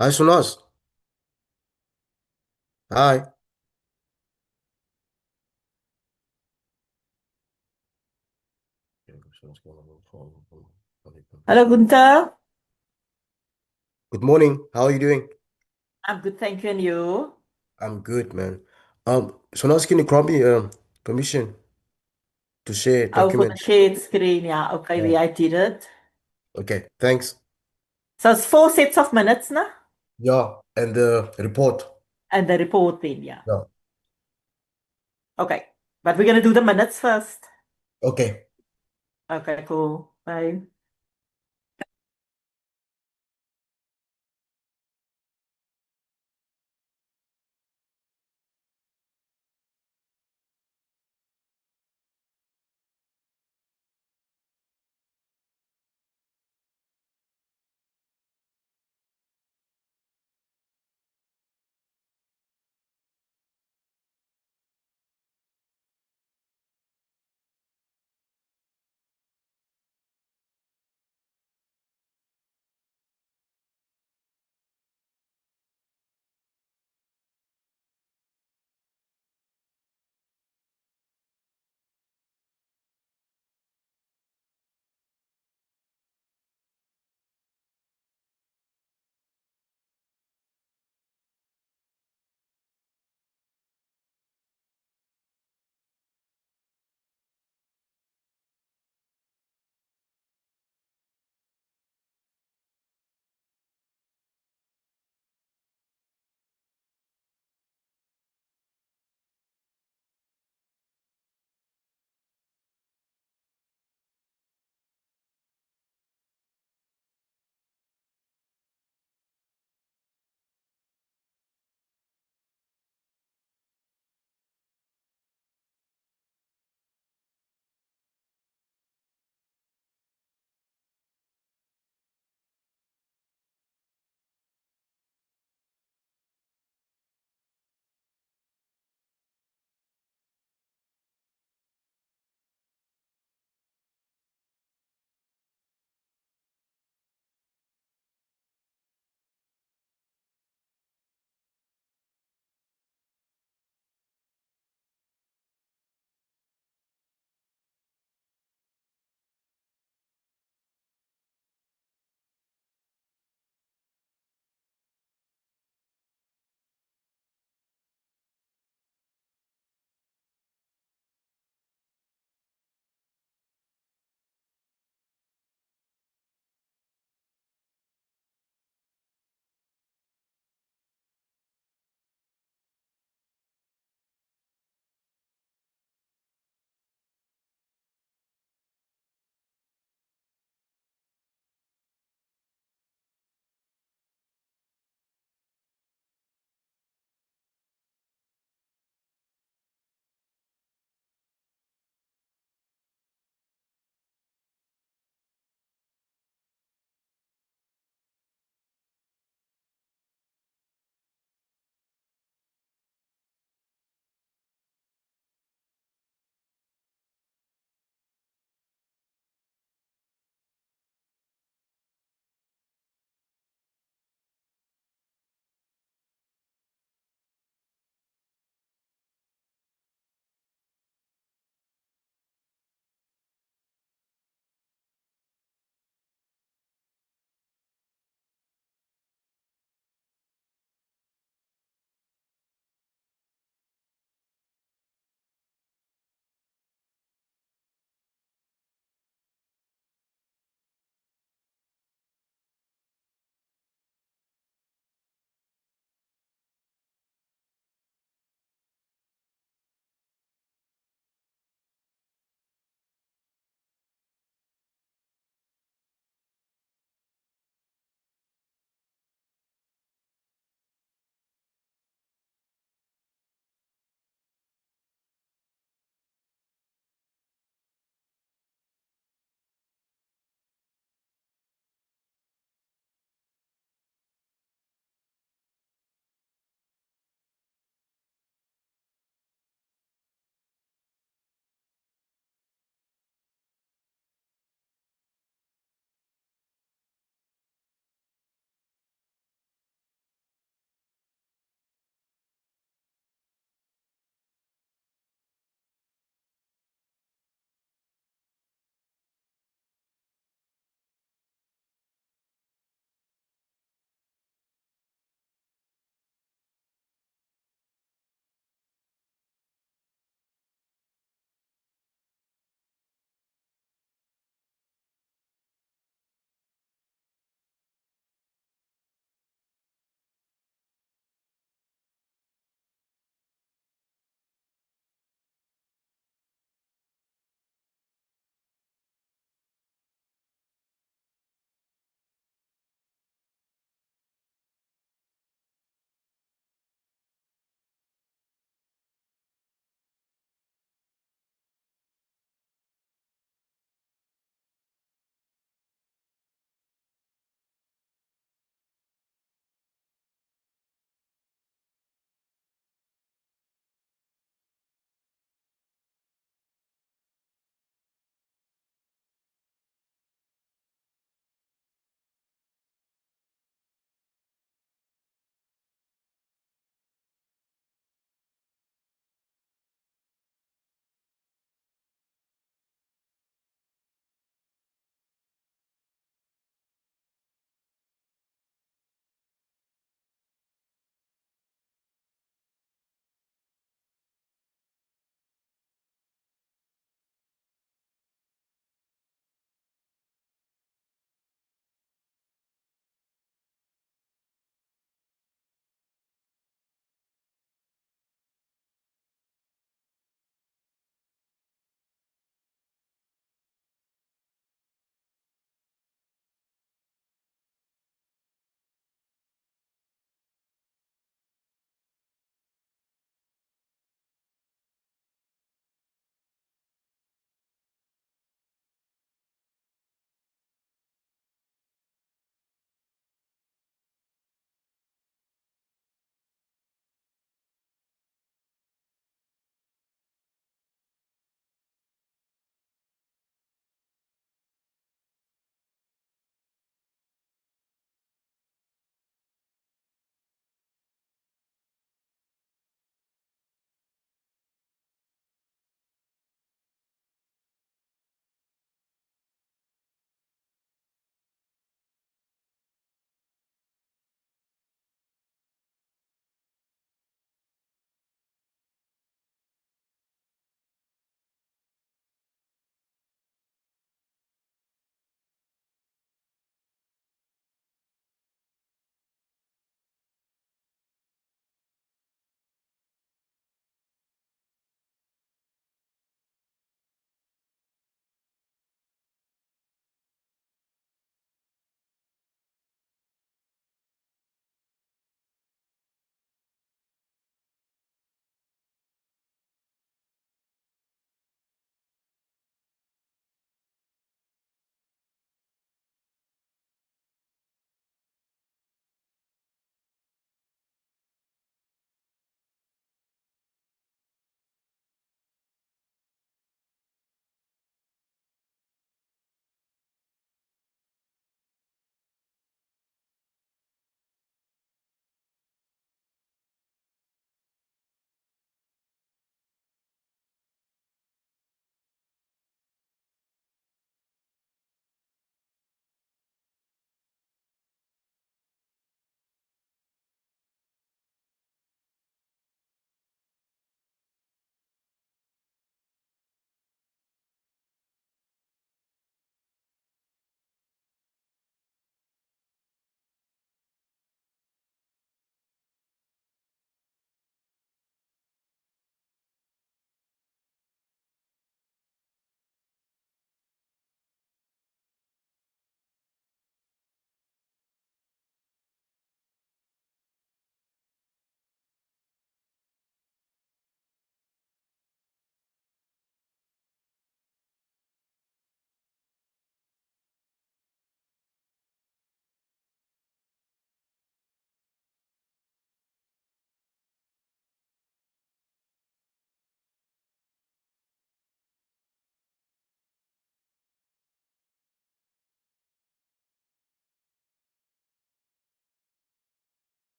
Hi, Sunas. Hi. Hello, Gunther. Good morning. How are you doing? I'm good, thank you. And you? I'm good, man. Sunas, can you grant me permission to share Oh, for the document? shared screen. Yeah, okay, Yeah. I did it. Okay, thanks. So it's 4 sets of minutes now, Yeah, and the report. and the report then, yeah. Yeah. Okay, but we're gonna do the minutes first. Okay. Okay, cool. Bye.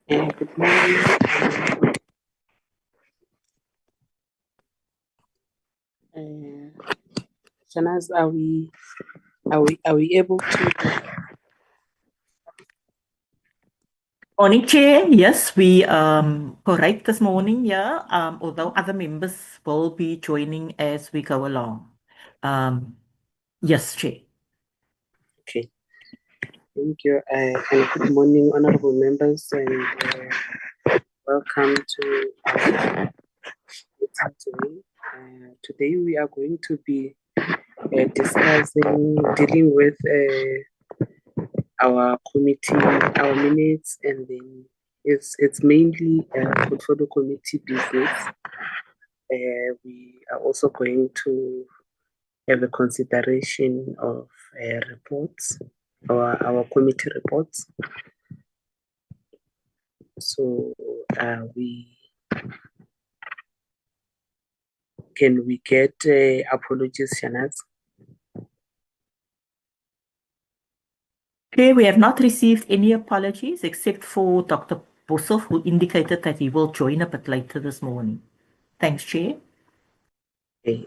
Good morning. Shanaz, are we able to? Morning, Chair. Yes, we correct this morning, yeah. Although other members will be joining as we go along. Yes, Chair. Okay, thank you. And good morning, honorable members, and welcome to our meeting today. Today we are going to be dealing with our committee, our minutes, and then it's mainly portfolio committee business. We are also going to have a consideration of reports or our committee reports. So we get apologies, Shanaz? Chair, we have not received any apologies except for Dr. Boshoff, who indicated that he will join a bit later this morning. Thanks, Chair. Okay,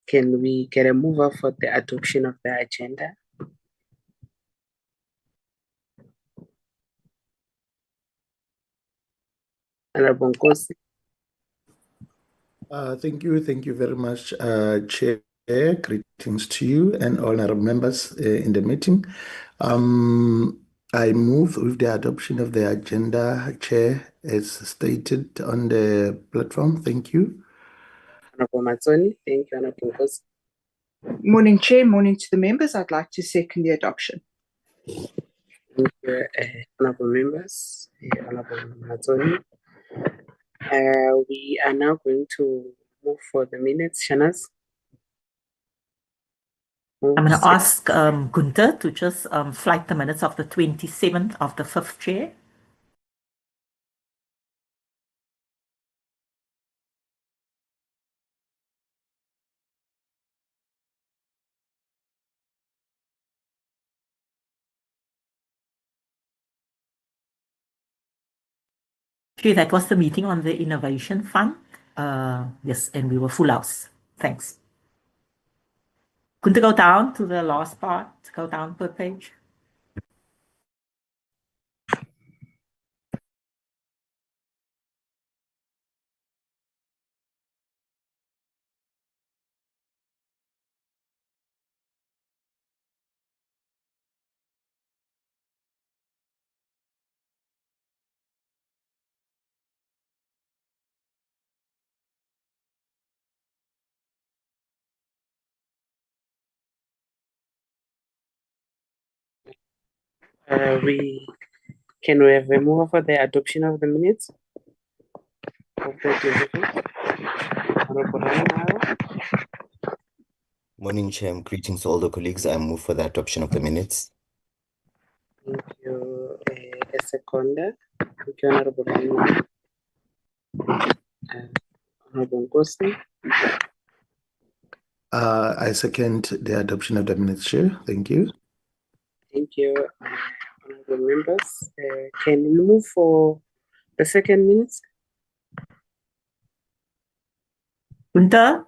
can we get a mover for the adoption of the agenda? Honorable Nkosi. Thank you very much, Chair. Greetings to you and all our members in the meeting. I move with the adoption of the agenda, Chair, as stated on the platform. Thank you. Honorable Mazzoni. Thank you, Honorable Nkosi. Morning, Chair. Morning to the members. I'd like to second the adoption. Thank you, honorable members, Honorable Mazzoni. We are now going to move for the minutes, Shanaz. I'm going to ask Gunther to just flight the minutes of the 27th of the 5th, Chair. Chair, that was the meeting on the Innovation Fund. Yes, and we were full house. Thanks. Couldn't go down to the last part, go down per page. Can we have a mover for the adoption of the minutes of the 25th? Honorable Rana. Morning, Chair. Greetings to all the colleagues. I move for the adoption of the minutes. Thank you, a seconder. Thank you, Honorable Rana. Honorable Nkosi. I second the adoption of the minutes, Chair. Thank you. Thank you, honorable members. Can we move for the second minutes? Gunther?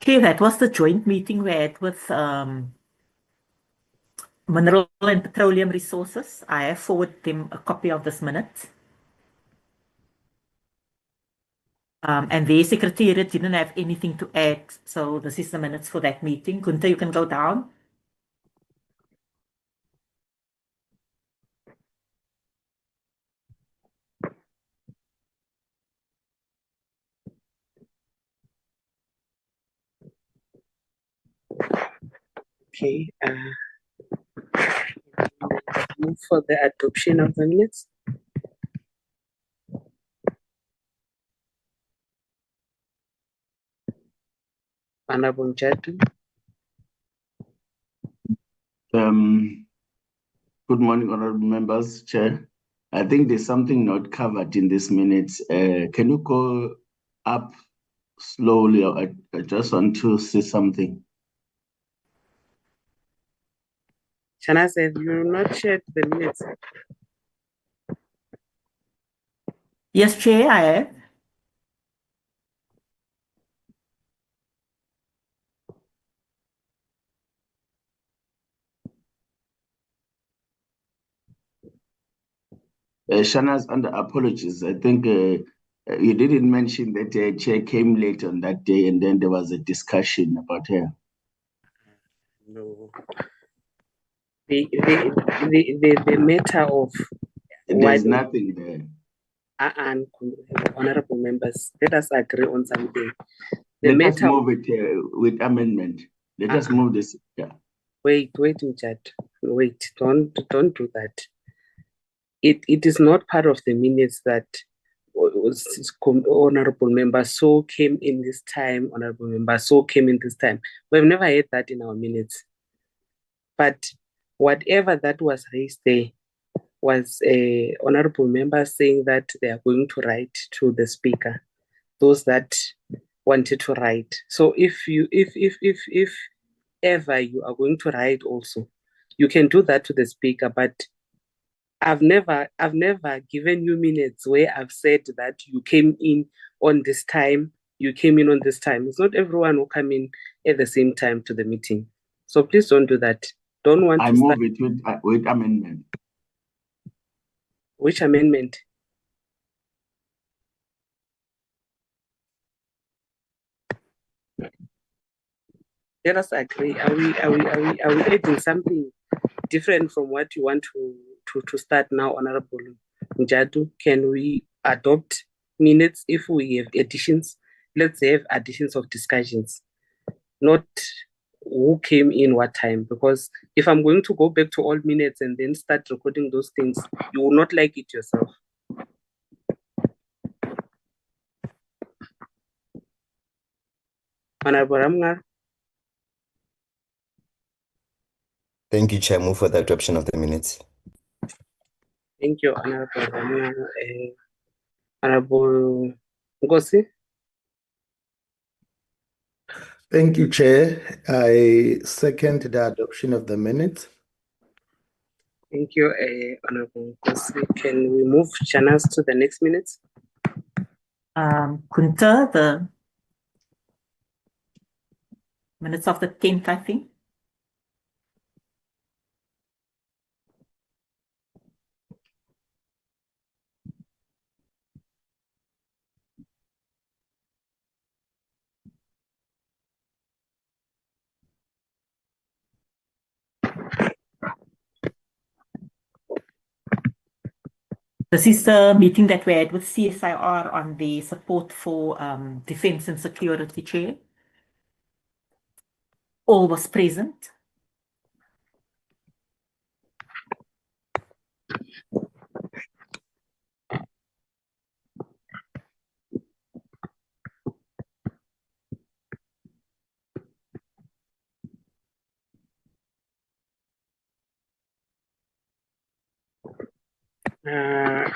Okay, that was the joint meeting we had with Mineral and Petroleum Resources. I have forwarded them a copy of this minute. And their secretariat didn't have anything to add. So this is the minutes for that meeting. Gunther, you can go down. Okay. Move for the adoption of the minutes. Honorable Jadu. Good morning, honorable members, Chair. I think there's something not covered in this minutes. Can you go up slowly? I just want to see something. Shanas, have you not shared the minutes? Yes, Chair, I have. Shanas, under apologies, I think you didn't mention that Chair came late on that day and then there was a discussion about her. No. The matter of There's what nothing there. and honorable members, let us agree on something. The Let us matter. move it with amendment. Let us move this. Yeah. Wait, Mjad. Wait, don't do that. It is not part of the minutes that honorable member so came in this time, honorable member so came in this time. We've never had that in our minutes. But whatever that was raised there was a honorable member saying that they are going to write to the speaker, those that wanted to write. So if ever you are going to write also, you can do that to the speaker, but I've never given you minutes where I've said that you came in on this time, you came in on this time. It's not everyone who come in at the same time to the meeting. So please don't do that. Don't want I to move start. it with amendment. Which amendment? Let us agree. Are we adding something different from what you want to start now, Honorable Njadu? Can we adopt minutes if we have additions? Let's have additions of discussions, not who came in what time. Because if I'm going to go back to all minutes and then start recording those things, you will not like it yourself. Honorable Ramgar. Thank you, Chair. Move for the adoption of the minutes. Thank you, Honorable Ramgar. Honorable Ngosi. Thank you, Chair. I second the adoption of the minutes. Thank you, Honorable Ngosi. Can we move Shanas to the next minutes? Kunta, the minutes of the 10th, I think. This is the meeting that we had with CSIR on the support for defense and security, Chair. All was present.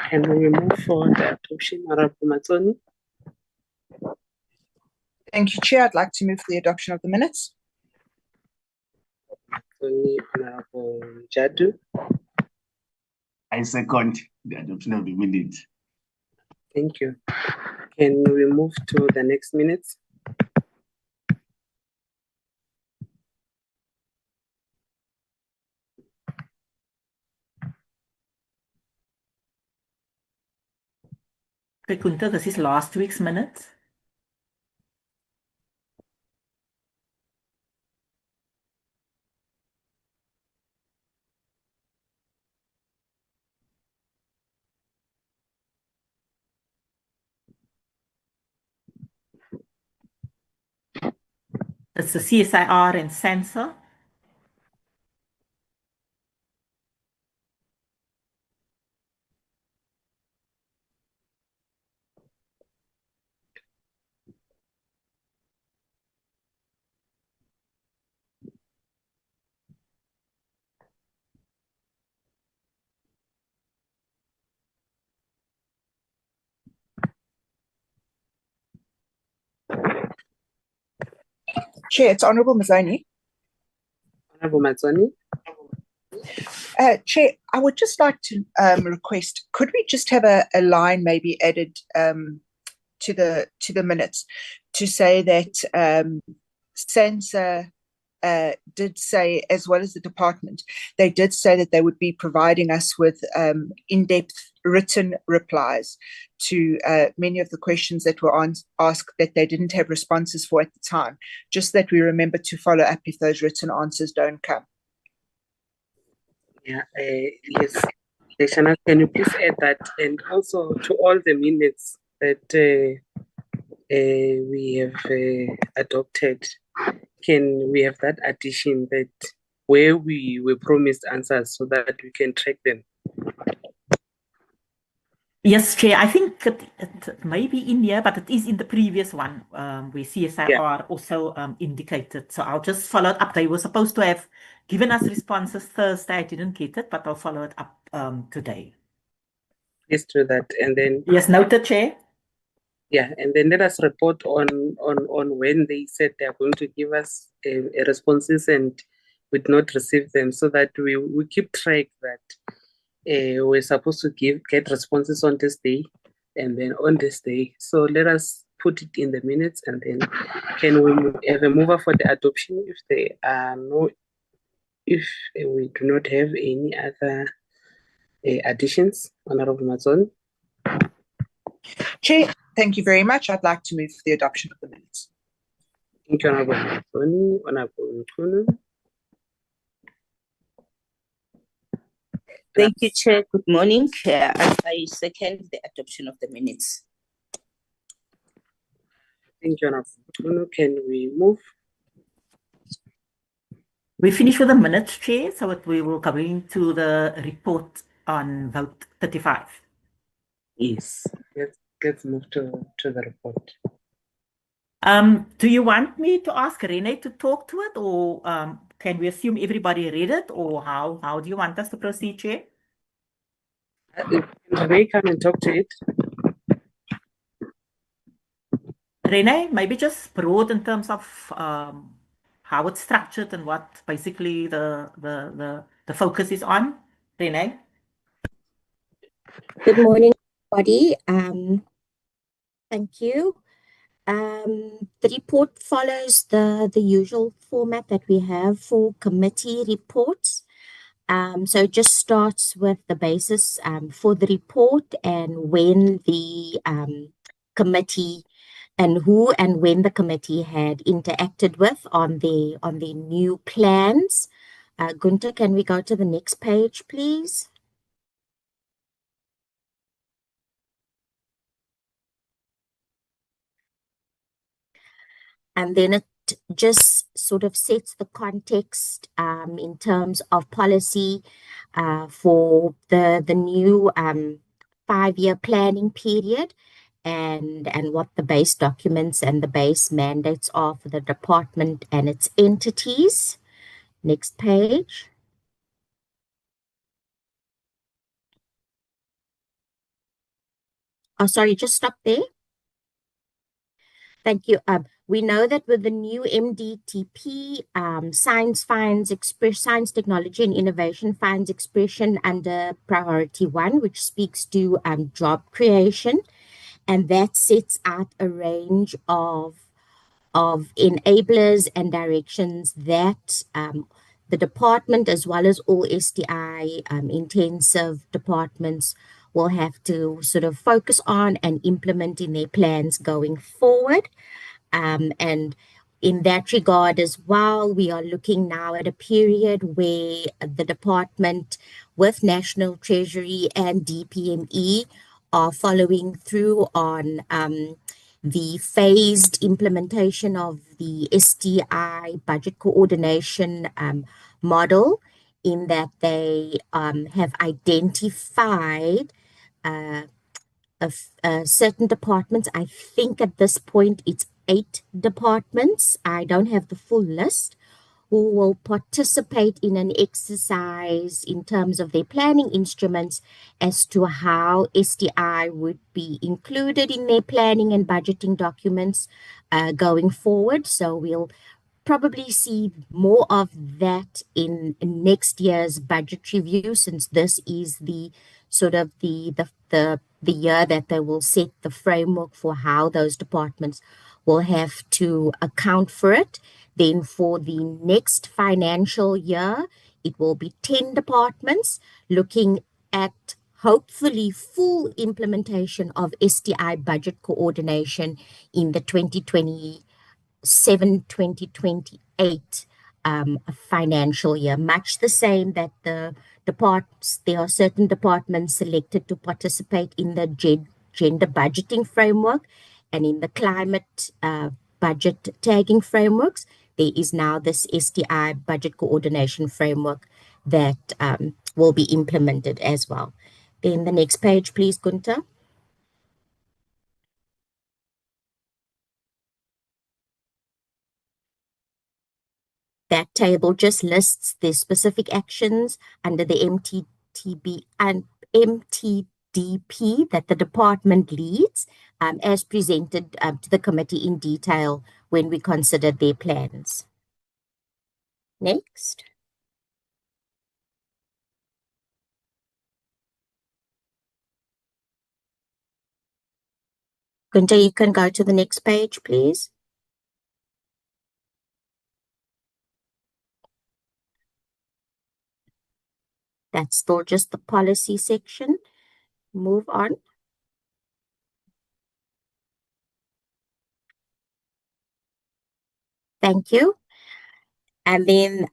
Can we move for the adoption, Honorable Matsoni? Thank you, Chair. I'd like to move for the adoption of the minutes. Matsoni, Honorable Jadu. I second the adoption of the minutes. Thank you. Can we move to the next minutes? Okay, Kunta, this is last week's minutes. It's the CSIR and SANSA. Chair, it's Honourable Mazzoni. Honourable Mazzoni. Chair, I would just like to request, could we just have a line maybe added to the minutes to say that SANSA did say, as well as the department, they did say that they would be providing us with in-depth written replies to many of the questions that were asked that they didn't have responses for at the time. Just that we remember to follow up if those written answers don't come. Yeah, yes. Shana, can you please add that? And also to all the minutes that we have adopted, can we have that addition that where we were promised answers so that we can track them? Yes, Chair. I think it may be in here, but it is in the previous one where CSIR also indicated. So I'll just follow it up. They were supposed to have given us responses Thursday. I didn't get it, but I'll follow it up today. Please do that. And then yes, noted, Chair. Yeah, and then let us report on when they said they are going to give us responses and we did not receive them, so that we keep track that we're supposed to get responses on this day and then on this day. So let us put it in the minutes, and then can we have a mover for the adoption if we do not have any other additions, Honorable Mazzoni? Chair, thank you very much. I'd like to move for the adoption of the minutes. Thank you, Honorable Mazzoni. Honorable Nkunu. Thank you, Chair. Good morning. I second the adoption of the minutes. Thank you, Honorable Nkunu. Can we move? We finish with the minutes, Chair, so that we will come into the report on vote 35. Yes. Let's move to the report. Do you want me to ask Renee to talk to it, or can we assume everybody read it, or how do you want us to proceed, Chair? Can Renee come and talk to it? Renee, maybe just broad in terms of how it's structured and what basically the focus is on. Renee? Good morning, everybody. Thank you. The report follows the usual format that we have for committee reports. So it just starts with the basis for the report and when the committee and who and when the committee had interacted with on the new plans. Gunter, can we go to the next page, please? And then it just sort of sets the context in terms of policy for the new 5-year planning period and what the base documents and the base mandates are for the department and its entities. Next page. Oh, sorry, just stop there. Thank you. We know that with the new MDTP, science, technology and innovation finds expression under priority 1, which speaks to job creation. And that sets out a range of enablers and directions that the department, as well as all STI intensive departments, will have to sort of focus on and implement in their plans going forward. And in that regard as well, we are looking now at a period where the department with National Treasury and DPME are following through on the phased implementation of the STI budget coordination model, in that they have identified certain departments. I think at this point it's 8 departments. I don't have the full list, who will participate in an exercise in terms of their planning instruments as to how STI would be included in their planning and budgeting documents going forward. So we'll probably see more of that in next year's budget review, since this is the sort of the year that they will set the framework for how those departments will have to account for it. Then for the next financial year, it will be 10 departments looking at hopefully full implementation of STI budget coordination in the 2027-2028 financial year. Much the same that there are certain departments selected to participate in the gender budgeting framework and in the climate budget tagging frameworks. There is now this STI budget coordination framework that will be implemented as well. Then the next page, please, Gunter. That table just lists the specific actions under the MTTB and MTDP that the department leads, as presented to the committee in detail when we considered their plans. Next. Gunter, you can go to the next page, please. That's still just the policy section. Move on. Thank you. And then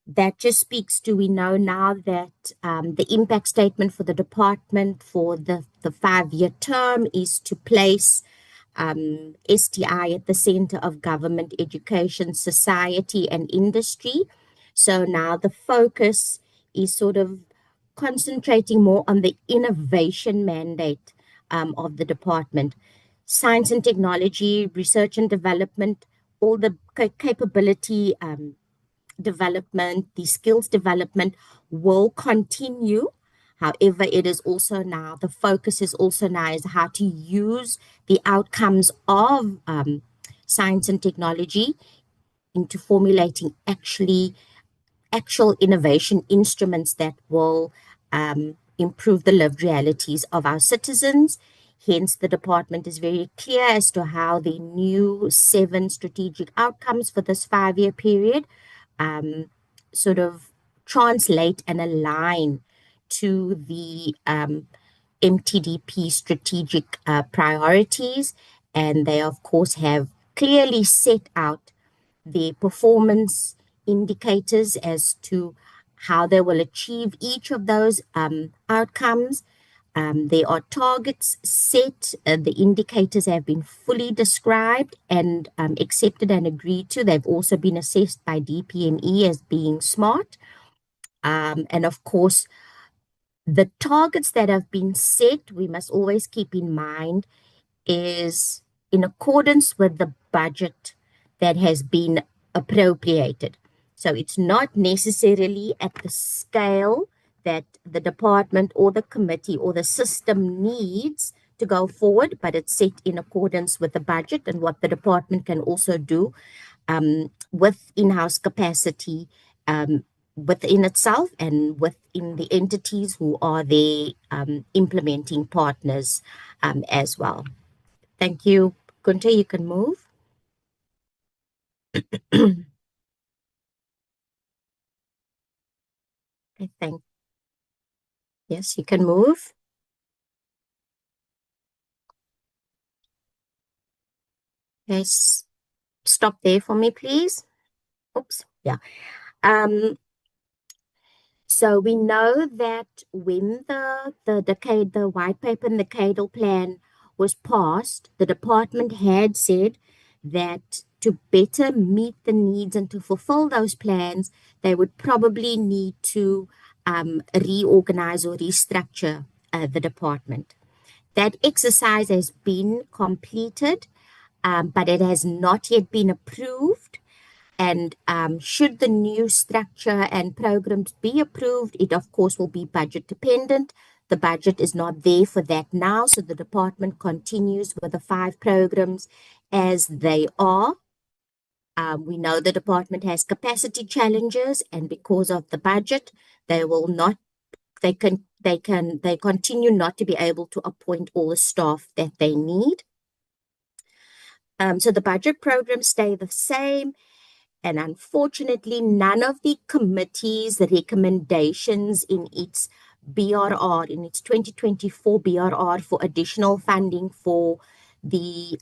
that just speaks to, we know now that the impact statement for the department for the 5-year term is to place STI at the center of government, education, society, and industry. So now the focus is sort of concentrating more on the innovation mandate of the department. Science and technology, research and development, all the capability development, the skills development will continue. However, it is also now, the focus is also now is how to use the outcomes of science and technology into formulating actual innovation instruments that will improve the lived realities of our citizens. Hence, the department is very clear as to how the new 7 strategic outcomes for this 5-year period sort of translate and align to the MTDP strategic priorities. And they, of course, have clearly set out the performance indicators as to how they will achieve each of those outcomes. There are targets set. The indicators have been fully described and accepted and agreed to. They've also been assessed by DPME as being SMART. And of course, the targets that have been set, we must always keep in mind, is in accordance with the budget that has been appropriated. So it's not necessarily at the scale that the department or the committee or the system needs to go forward, but it's set in accordance with the budget and what the department can also do with in-house capacity within itself and within the entities who are the implementing partners as well. Thank you. Gunter, you can move. Okay, yes, you can move. Yes, stop there for me, please. Oops, yeah. So we know that when the white paper and the decadal plan was passed, the department had said that to better meet the needs and to fulfill those plans, they would probably need to reorganize or restructure the department. That exercise has been completed, but it has not yet been approved. And should the new structure and programs be approved, it of course will be budget dependent. The budget is not there for that now, so the department continues with the 5 programs as they are. We know the department has capacity challenges, and because of the budget, they will not, they continue not to be able to appoint all the staff that they need. So the budget programs stay the same. And unfortunately, none of the committee's recommendations in its BRR, in its 2024 BRR for additional funding for the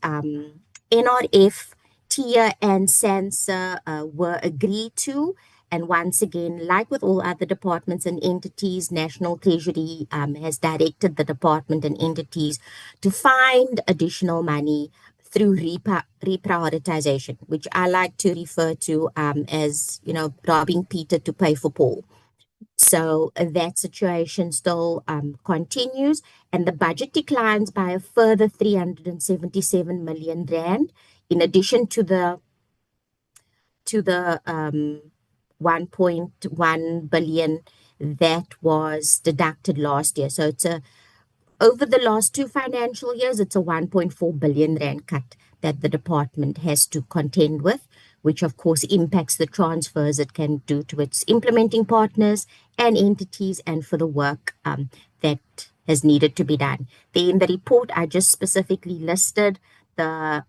NRF, TIA, and SANSA were agreed to. And once again, like with all other departments and entities, National Treasury has directed the department and entities to find additional money through reprioritization, which I like to refer to as, robbing Peter to pay for Paul. So that situation still continues, and the budget declines by a further 377 million rand, in addition to the 1.1 billion that was deducted last year. So it's over the last 2 financial years, it's a 1.4 billion rand cut that the department has to contend with, which of course impacts the transfers it can do to its implementing partners and entities, and for the work that has needed to be done. In the report, I just specifically listed the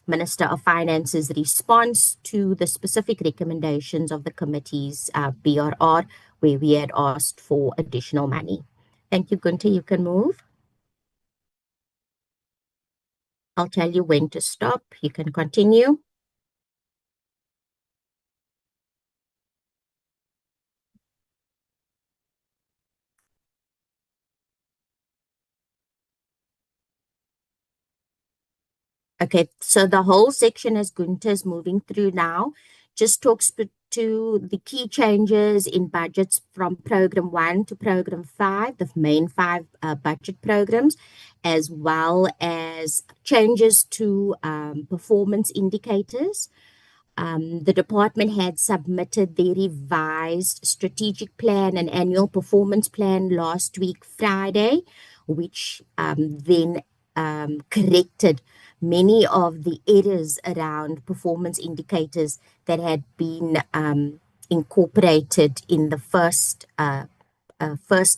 Minister of Finance's response to the specific recommendations of the committee's BRR, where we had asked for additional money. Thank you, Gunter. You can move. I'll tell you when to stop. You can continue. Okay, so the whole section, as Gunter is moving through now, just talks to the key changes in budgets from Program 1 to Program 5, the main 5 budget programs, as well as changes to performance indicators. The department had submitted their revised strategic plan and annual performance plan last week, Friday, which then corrected many of the errors around performance indicators that had been incorporated in the first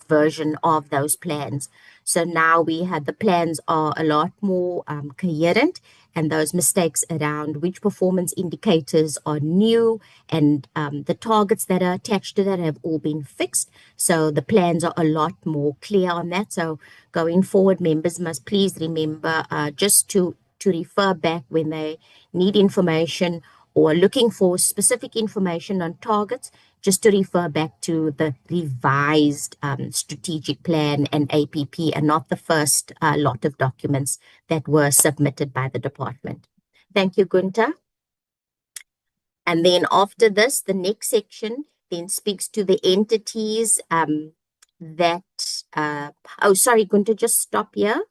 version of those plans. So now the plans are a lot more coherent, and those mistakes around which performance indicators are new and the targets that are attached to that have all been fixed. So the plans are a lot more clear on that. So going forward, members must please remember just to refer back when they need information or looking for specific information on targets, just to refer back to the revised strategic plan and APP, and not the first lot of documents that were submitted by the department. Thank you, Gunter. And then after this, the next section then speaks to the entities oh, sorry, Gunter, just stop here.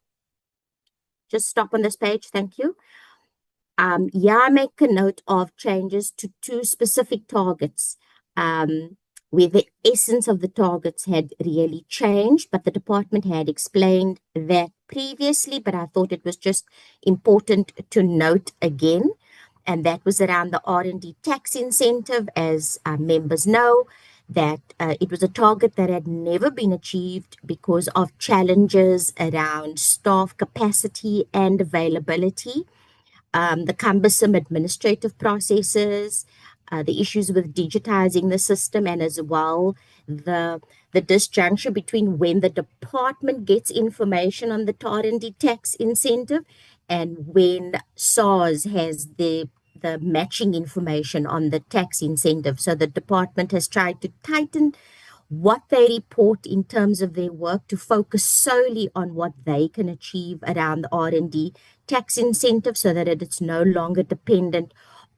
Just stop on this page. Thank you. I make a note of changes to 2 specific targets, where the essence of the targets had really changed, but the department had explained that previously, but I thought it was just important to note again, and that was around the R&D tax incentive. As members know, that it was a target that had never been achieved because of challenges around staff capacity and availability, the cumbersome administrative processes, the issues with digitizing the system, and as well the disjuncture between when the department gets information on the R&D tax incentive and when SARS has the matching information on the tax incentive. So the department has tried to tighten what they report in terms of their work to focus solely on what they can achieve around the R&D tax incentive, so that it's no longer dependent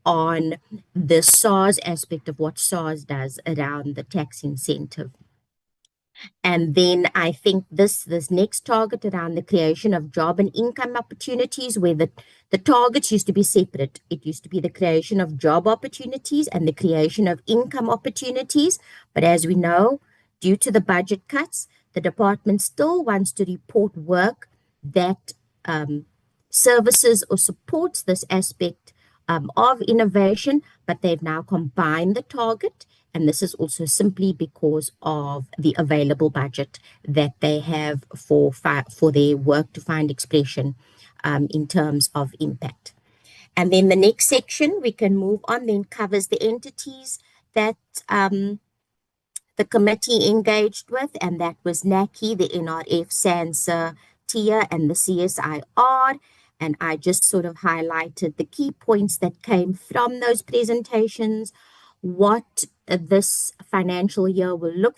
on the SARS aspect of what SARS does around the tax incentive. And then I think this next target around the creation of job and income opportunities, where the targets used to be separate. It used to be the creation of job opportunities and the creation of income opportunities. But as we know, due to the budget cuts, the department still wants to report work that services or supports this aspect of innovation, but they've now combined the target. And this is also simply because of the available budget that they have for their work to find expression in terms of impact. And then the next section we can move on then covers the entities that the committee engaged with, and that was NACI, the NRF, SANSA, TIA, and the CSIR. And I just sort of highlighted the key points that came from those presentations, what this financial year will look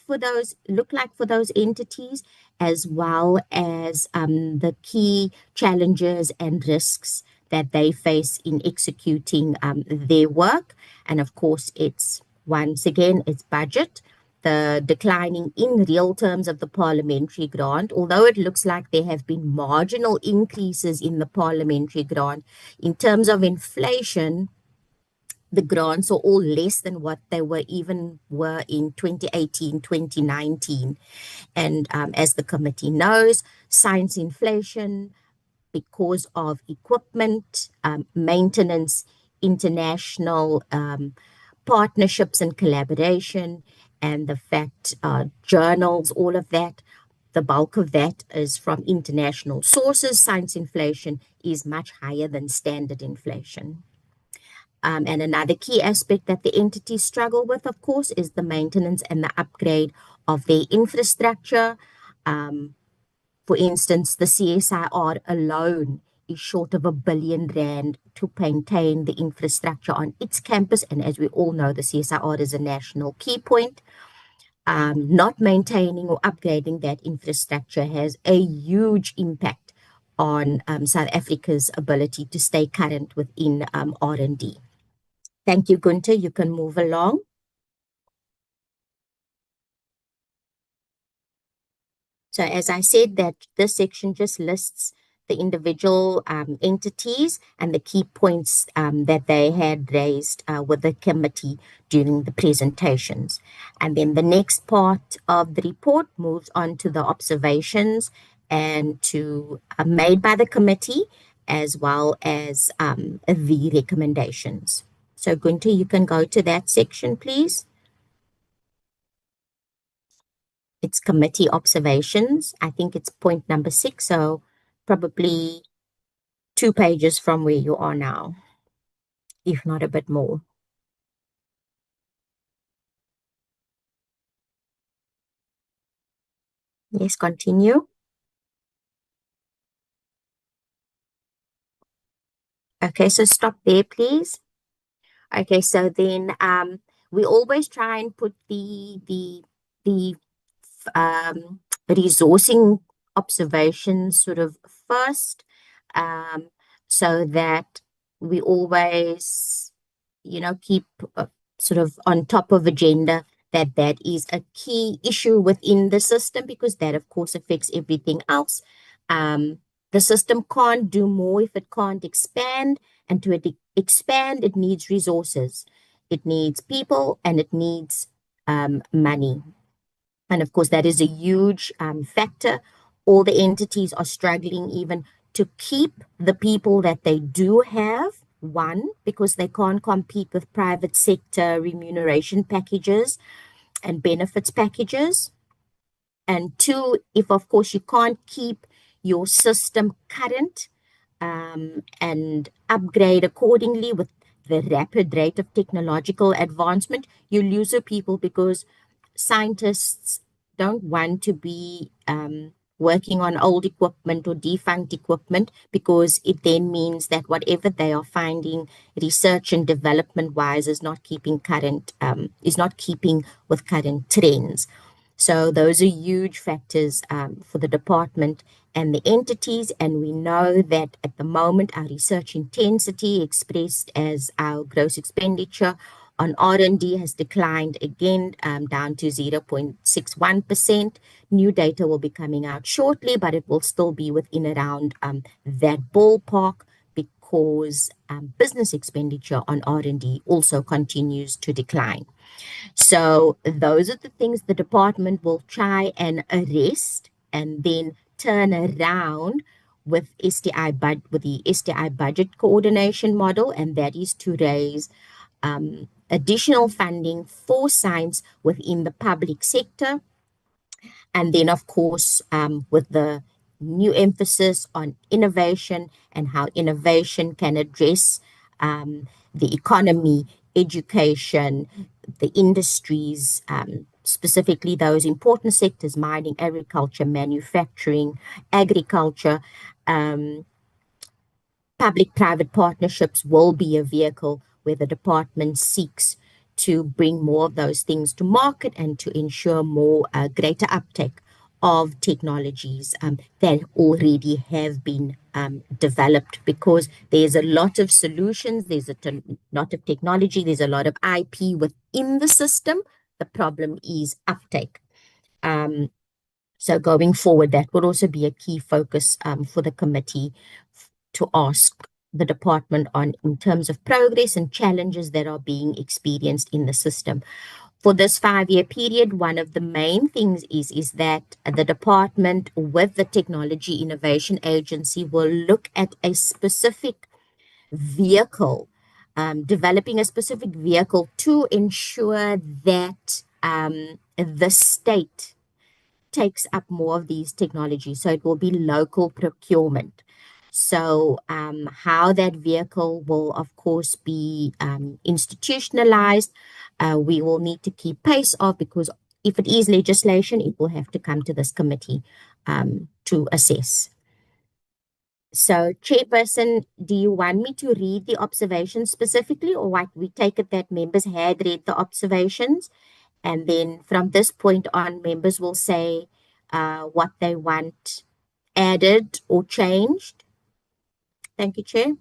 like for those entities, as well as the key challenges and risks that they face in executing their work. And of course, it's once again, it's budget, the declining in real terms of the parliamentary grant, although it looks like there have been marginal increases in the parliamentary grant, in terms of inflation, the grants are all less than what they were in 2018, 2019. And as the committee knows, science inflation, because of equipment, maintenance, international partnerships and collaboration, and the fact journals, all of that, the bulk of that is from international sources. Science inflation is much higher than standard inflation. And another key aspect that the entities struggle with, of course, is the maintenance and the upgrade of their infrastructure. For instance, the CSIR alone is short of R1 billion to maintain the infrastructure on its campus. And as we all know, the CSIR is a national key point. Not maintaining or upgrading that infrastructure has a huge impact on South Africa's ability to stay current within R&D. Thank you, Gunther. You can move along. So as I said, that this section just lists the individual entities and the key points that they had raised with the committee during the presentations. And then the next part of the report moves on to the observations and to made by the committee, as well as the recommendations. So Gunther, you can go to that section, please. It's committee observations. I think it's point number 6, so probably 2 pages from where you are now, if not a bit more. Yes, continue. Okay, so stop there, please. Okay, so then we always try and put the resourcing observations sort of first, so that we always, keep sort of on top of agenda that is a key issue within the system, because that, of course, affects everything else. The system can't do more if it can't expand, and to expand, it needs resources. It needs people, and it needs money. And of course, that is a huge factor. All the entities are struggling even to keep the people that they do have. One, because they can't compete with private sector remuneration packages and benefits packages. And 2, if of course you can't keep your system current and upgrade accordingly with the rapid rate of technological advancement, you lose your people, because scientists don't want to be working on old equipment or defunct equipment, because it then means that whatever they are finding research and development wise is not keeping with current trends. So those are huge factors for the department and the entities. And we know that at the moment, our research intensity expressed as our gross expenditure on R&D has declined again down to 0.61%. New data will be coming out shortly, but it will still be within around that ballpark, because business expenditure on R&D also continues to decline. So those are the things the department will try and arrest and then turn around with with the STI budget coordination model, and that is to raise additional funding for science within the public sector. And then, of course, with the new emphasis on innovation and how innovation can address the economy, education, the industries, specifically those important sectors, mining, agriculture, manufacturing, agriculture. Public-private partnerships will be a vehicle where the department seeks to bring more of those things to market and to ensure more greater uptake of technologies that already have been developed, because there's a lot of solutions, there's a lot of technology, there's a lot of IP within the system. The problem is uptake. So going forward, that would also be a key focus for the committee to ask the department on in terms of progress and challenges that are being experienced in the system. For this 5-year period, one of the main things is that the department with the Technology Innovation Agency will look at a specific vehicle, developing a specific vehicle to ensure that the state takes up more of these technologies. So it will be local procurement. So how that vehicle will, of course, be institutionalized, we will need to keep pace of, because if it is legislation, it will have to come to this committee to assess. So, Chairperson, do you want me to read the observations specifically, or what? We take it that members had read the observations, and then from this point on, members will say what they want added or changed. Thank you, Chair.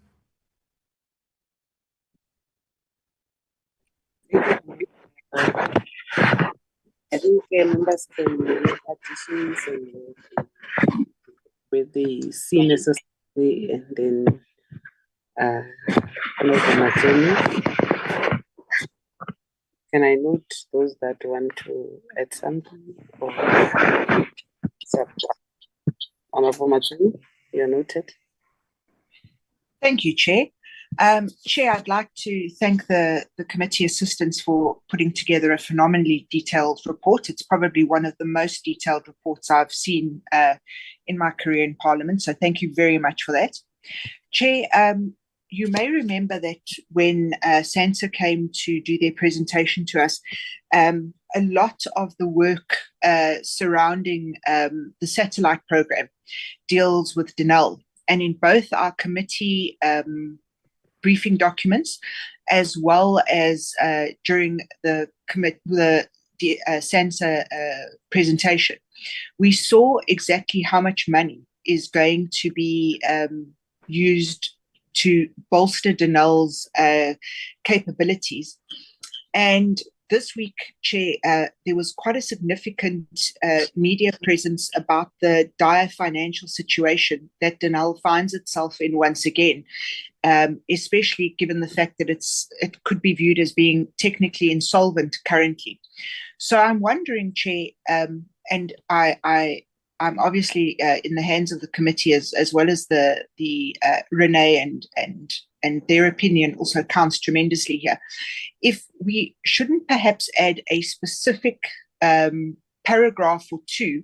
I think members can make additions and with the senior necessary, and then can I note those that want to add something? Or Honorable Matsuni, you're noted. Thank you, Chair. Chair, I'd like to thank the committee assistants for putting together a phenomenally detailed report. It's probably one of the most detailed reports I've seen in my career in Parliament, so thank you very much for that. Chair, you may remember that when SANSA came to do their presentation to us, a lot of the work surrounding the satellite program deals with Denel. And in both our committee briefing documents, as well as during the SANSA presentation, we saw exactly how much money is going to be used to bolster Denel's capabilities. And this week, Chair, there was quite a significant media presence about the dire financial situation that Denel finds itself in once again, especially given the fact that it could be viewed as being technically insolvent currently. So I'm wondering, Chair, and I'm obviously in the hands of the committee as well as the Renee, and their opinion also counts tremendously here. If we shouldn't perhaps add a specific paragraph or two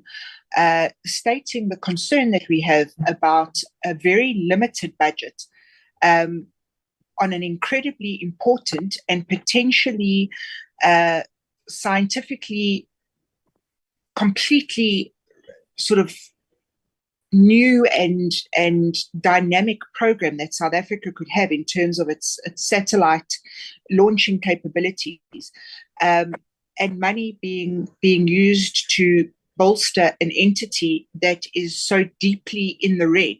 stating the concern that we have about a very limited budget on an incredibly important and potentially scientifically completely sort of new and dynamic program that South Africa could have in terms of its satellite launching capabilities, and money being used to bolster an entity that is so deeply in the red,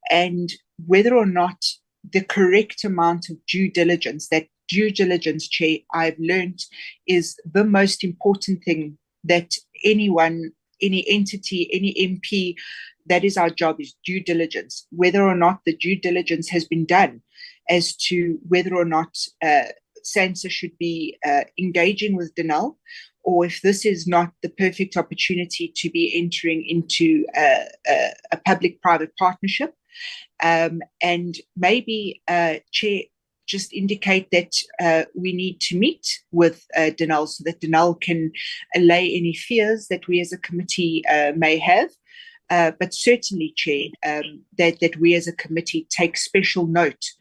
and whether or not the correct amount of due diligence, Chair, I've learned is the most important thing that anyone, any entity, any MP, that is our job, is due diligence. Whether or not the due diligence has been done as to whether or not SANSA should be engaging with Denel, or if this is not the perfect opportunity to be entering into a public-private partnership. And maybe, Chair, just indicate that we need to meet with Denel so that Denel can allay any fears that we as a committee may have. But certainly, Chair, that we as a committee take special note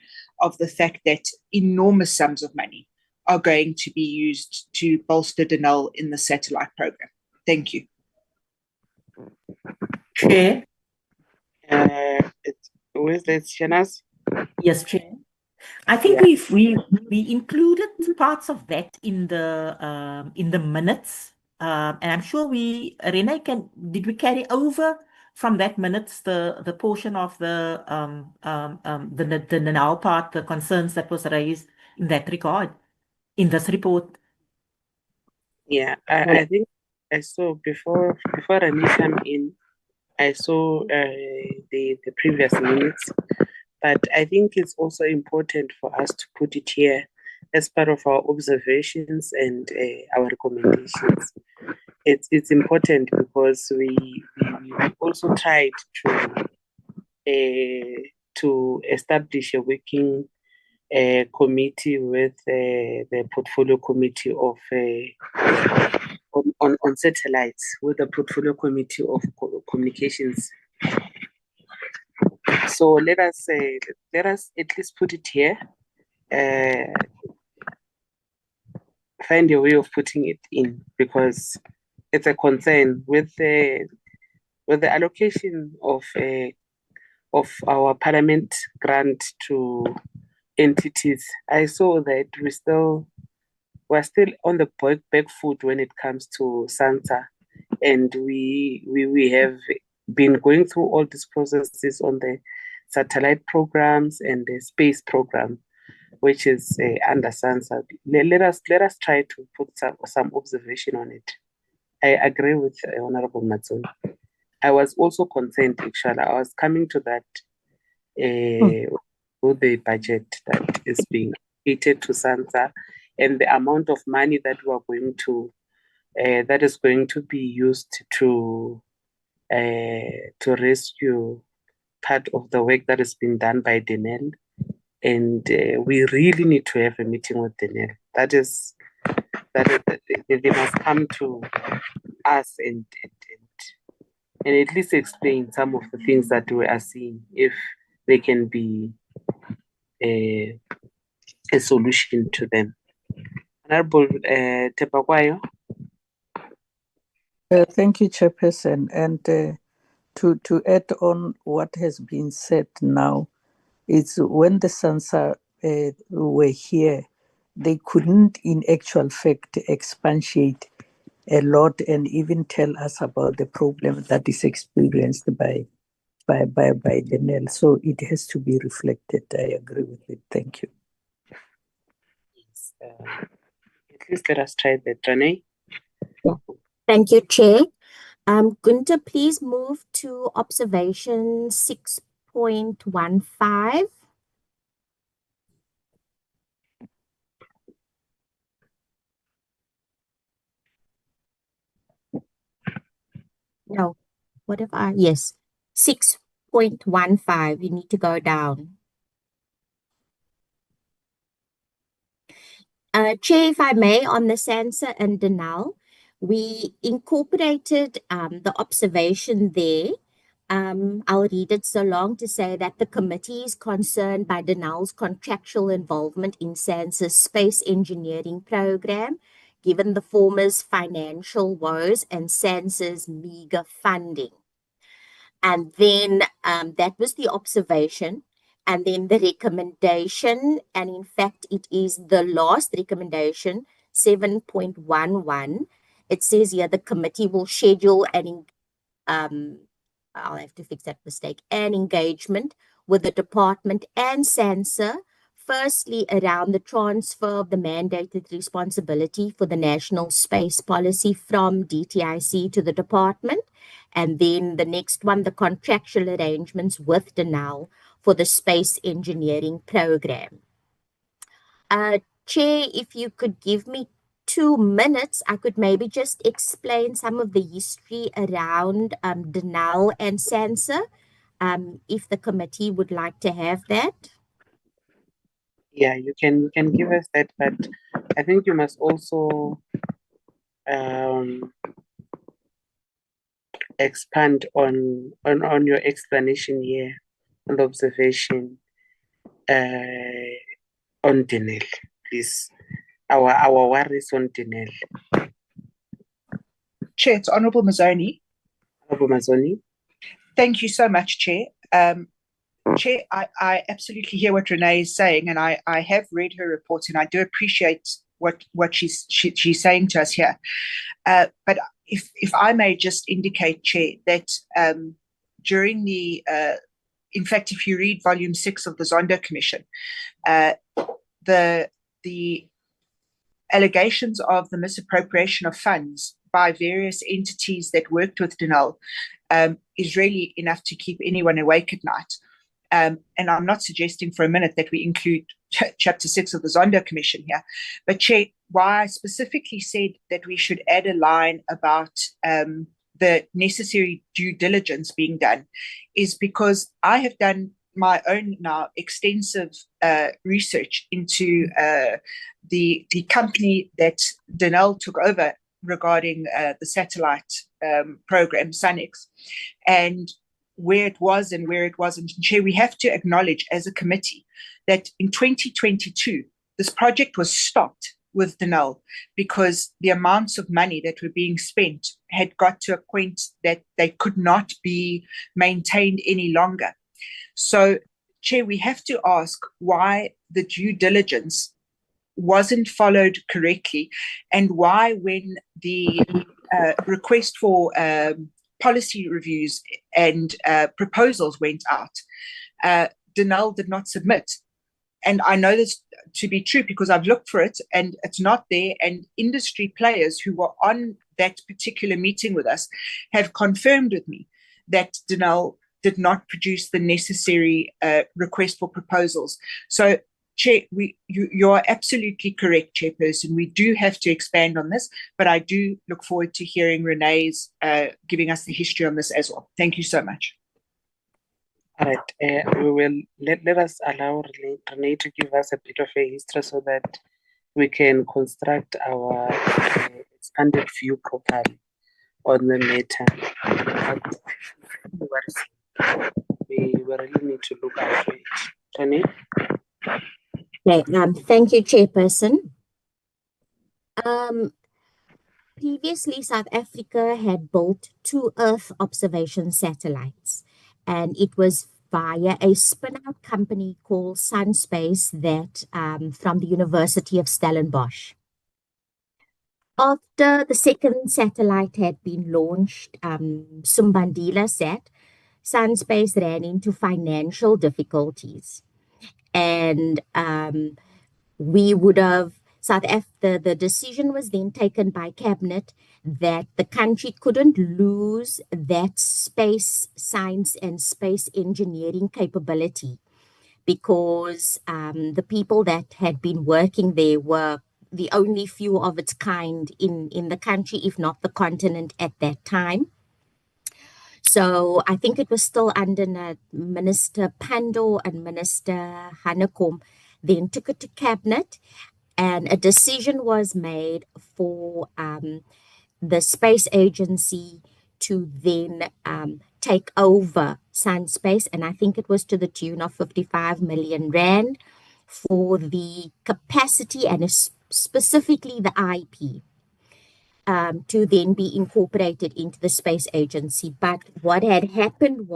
of the fact that enormous sums of money are going to be used to bolster Denel in the satellite program. Thank you. Chair. Where's that, Shanaz? Yes, Chair. I think we included parts of that in the minutes, and I'm sure Renee, did we carry over from that minutes the portion of the now part, the concerns that was raised in that regard in this report? Yeah, I think I saw before Renee came in, I saw the previous minutes, but I think it's also important for us to put it here as part of our observations and our recommendations. It's important because we also tried to establish a working committee with the portfolio committee of on satellites, with the portfolio committee of communications. So let us at least put it here. Find a way of putting it in, because it's a concern with the allocation of our parliament grant to entities. I saw that we're still on the back foot when it comes to SANSA, and we have been going through all these processes on the satellite programs and the space program, which is under SANSA. Let us try to put some observation on it. I agree with Honorable Matson. I was also concerned, actually. I was coming to that with the budget that is being allocated to SANSA and the amount of money that we are going to that is going to be used to rescue part of the work that has been done by Denel. And we really need to have a meeting with Denel. They must come to us and at least explain some of the things that we are seeing, if they can be a solution to them. Honorable Tepakwayo. Thank you, Chairperson. And to add on what has been said now, it's when the SANSA were here, they couldn't in actual fact expatiate a lot and even tell us about the problem that is experienced by the NEL. So it has to be reflected. I agree with it. Thank you. Yes, at least let us try that, Renee. Yeah. Thank you, Chair. Gunter, please move to observation 6.15. No, what if yes, 6.15, you need to go down. Chair, if I may, on the SANSA and Denel, we incorporated the observation there. I'll read it so long to say that the committee is concerned by Denel's contractual involvement in SANSA's space engineering program, given the former's financial woes and SANSA's meager funding. And then that was the observation. And then the recommendation, and in fact, it is the last recommendation, 7.11. It says here the committee will schedule I'll have to fix that mistake, an engagement with the department and SANSA, firstly around the transfer of the mandated responsibility for the national space policy from DTIC to the department. And then the next one, the contractual arrangements with Denel for the space engineering program. Chair, if you could give me 2 minutes, I could maybe just explain some of the history around Denal and SANSA, if the committee would like to have that. Yeah, you can give us that, but I think you must also expand on your explanation here and observation on Denel, please. Our worries on Denel. Chair, it's Honourable Mazzoni. Honourable Mazzoni. Thank you so much, Chair. Chair, I absolutely hear what Renee is saying, and I have read her report, and I do appreciate what she's saying to us here. But if I may just indicate, Chair, that during the in fact, if you read volume 6 of the Zondo Commission, the allegations of the misappropriation of funds by various entities that worked with Denal is really enough to keep anyone awake at night. And I'm not suggesting for a minute that we include Chapter 6 of the Zondo Commission here, but Chair, why I specifically said that we should add a line about the necessary due diligence being done is because I have done my own now extensive research into the company that Denel took over regarding the satellite program, SunX, and where it was and where it wasn't. And Chair, we have to acknowledge as a committee that in 2022, this project was stopped with Denel because the amounts of money that were being spent had got to a point that they could not be maintained any longer. So, Chair, we have to ask why the due diligence wasn't followed correctly, and why when the request for policy reviews and proposals went out, Denel did not submit. And I know this to be true because I've looked for it and it's not there. And industry players who were on that particular meeting with us have confirmed with me that Denel did not produce the necessary request for proposals. So, Chair, you are absolutely correct, Chairperson. We do have to expand on this, but I do look forward to hearing Renee's giving us the history on this as well. Thank you so much. All right, we will let us allow Renee to give us a bit of a history so that we can construct our expanded view properly on the matter. We really need to look out for it. Renee? Okay, thank you, Chairperson. Previously, South Africa had built 2 Earth observation satellites, and it was via a spin-out company called Sunspace that from the University of Stellenbosch. After the second satellite had been launched, Sumbandila sat, Sunspace ran into financial difficulties, and we would have the decision was then taken by cabinet that the country couldn't lose that space science and space engineering capability because the people that had been working there were the only few of its kind in the country, if not the continent at that time. So I think it was still under Minister Pandor and Minister Hanekom, then took it to cabinet, and a decision was made for the space agency to then take over Sunspace, and I think it was to the tune of 55 million rand for the capacity and specifically the IP. To then be incorporated into the space agency. But what had happened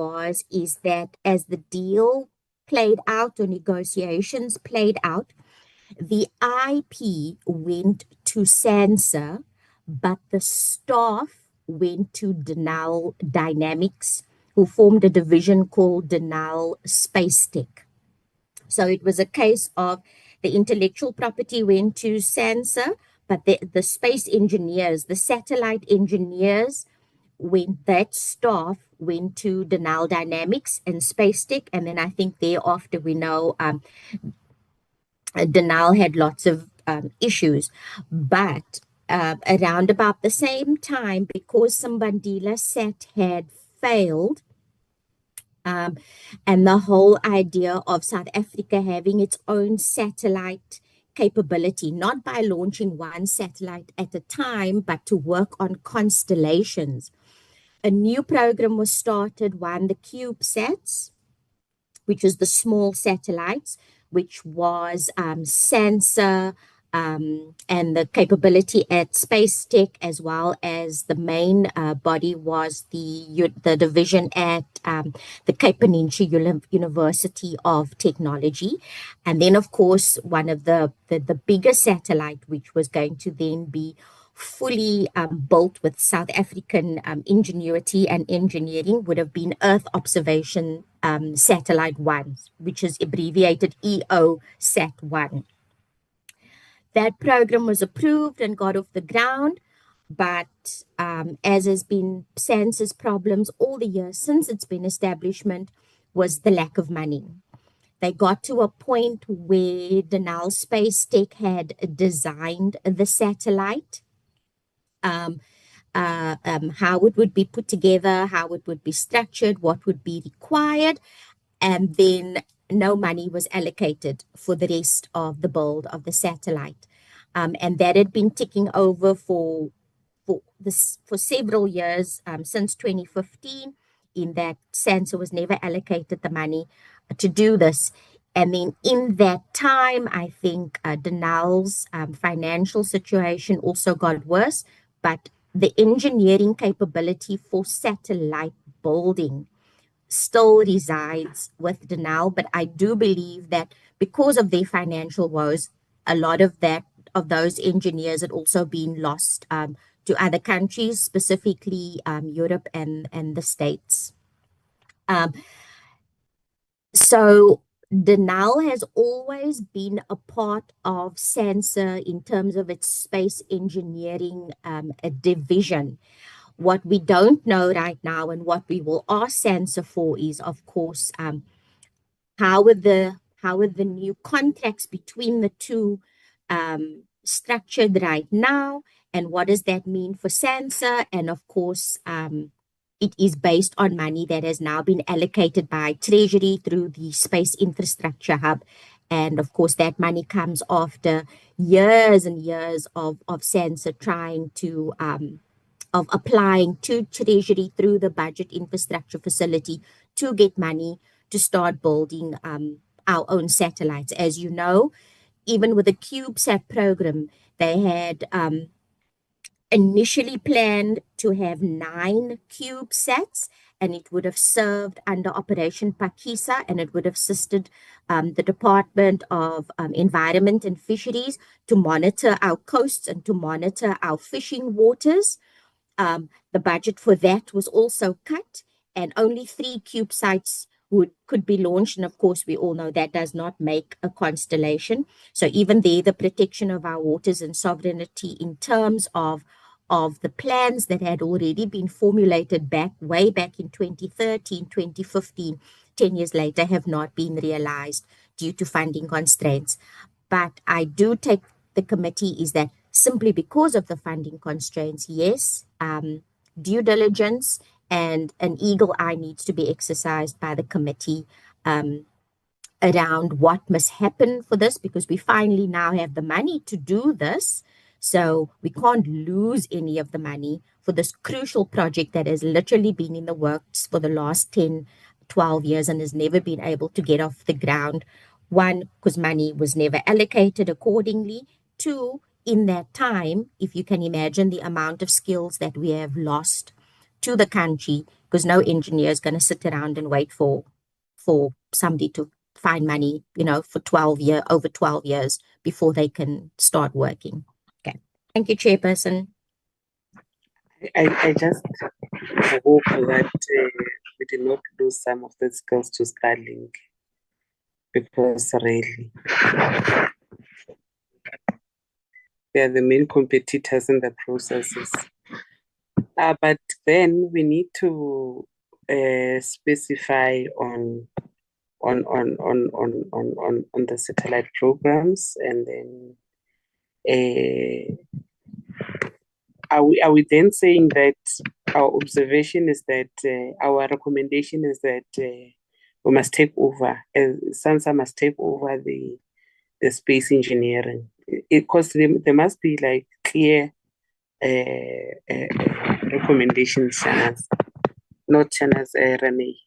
is that as the deal played out or negotiations played out, the IP went to SANSA, but the staff went to Denal Dynamics, who formed a division called Denal Space Tech. So it was a case of the intellectual property went to SANSA, but the space engineers, the satellite engineers, that staff went to Denal Dynamics and Space Tech, and then I think thereafter we know Denal had lots of issues. But around about the same time, because Simbandila sat had failed, and the whole idea of South Africa having its own satellite capability, not by launching one satellite at a time, but to work on constellations. A new program was started, one, the CubeSats, which was the small satellites, which was sensor and the capability at Space Tech, as well as the main body was the division at the Cape Peninsula University of Technology. And then, of course, one of the bigger satellite, which was going to then be fully built with South African ingenuity and engineering, would have been Earth Observation Satellite 1, which is abbreviated EOSat-1. That program was approved and got off the ground, but as has been SANSA's problems all the years since its been establishment, was the lack of money. They got to a point where Denal Space Tech had designed the satellite, how it would be put together, how it would be structured, what would be required, and then no money was allocated for the rest of the build of the satellite. And that had been ticking over for several years, since 2015, in that SANSA was never allocated the money to do this. And then in that time, I think Denal's financial situation also got worse, but the engineering capability for satellite building still resides with Denal. But I do believe that because of their financial woes, a lot of those engineers had also been lost to other countries, specifically Europe and the States. So Denal has always been a part of SANSA in terms of its space engineering division. What we don't know right now, and what we will ask SANSA for, is, of course, how are the new contracts between the two structured right now, and what does that mean for SANSA? And of course, it is based on money that has now been allocated by Treasury through the Space Infrastructure Hub. And of course, that money comes after years and years of SANSA trying to of applying to Treasury through the Budget Infrastructure Facility to get money to start building our own satellites. As you know, even with the CubeSat program, they had initially planned to have 9 CubeSats, and it would have served under Operation Pakisa, and it would have assisted the Department of Environment and Fisheries to monitor our coasts and to monitor our fishing waters. The budget for that was also cut, and only 3 CubeSats could be launched. And of course, we all know that does not make a constellation. So even there, the protection of our waters and sovereignty in terms of the plans that had already been formulated way back in 2013, 2015, 10 years later, have not been realized due to funding constraints. But I do take the committee is that simply because of the funding constraints, yes, due diligence and an eagle eye needs to be exercised by the committee around what must happen for this, because we finally now have the money to do this. So we can't lose any of the money for this crucial project that has literally been in the works for the last 10, 12 years and has never been able to get off the ground. One, because money was never allocated accordingly. Two, in that time, if you can imagine the amount of skills that we have lost to the country, because no engineer is going to sit around and wait for somebody to find money, for over 12 years before they can start working. Okay. Thank you, Chairperson. I just hope that we did not lose some of the skills to Starlink, because really they are the main competitors in the processes. But then we need to specify on the satellite programs, and then Are we then saying that our observation is that our recommendation is that we must take over, SANSA must take over the space engineering? Because there must be like clear recommendations, Shanas, not Shanas Remy.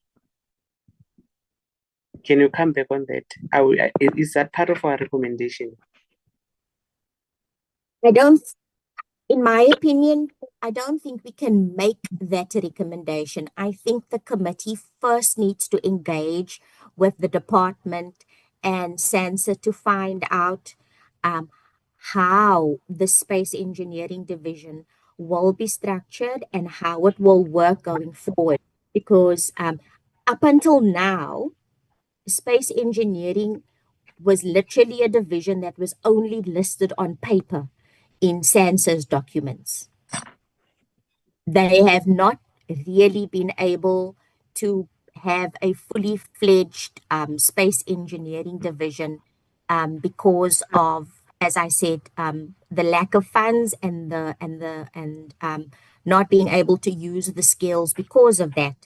Can you come back on that? Is that part of our recommendation? In my opinion, I don't think we can make that a recommendation. I think the committee first needs to engage with the department and SANSA to find out how the space engineering division will be structured and how it will work going forward. Because up until now, space engineering was literally a division that was only listed on paper in SANSA's documents. They have not really been able to have a fully fledged space engineering division because of, as I said, the lack of funds and not being able to use the skills because of that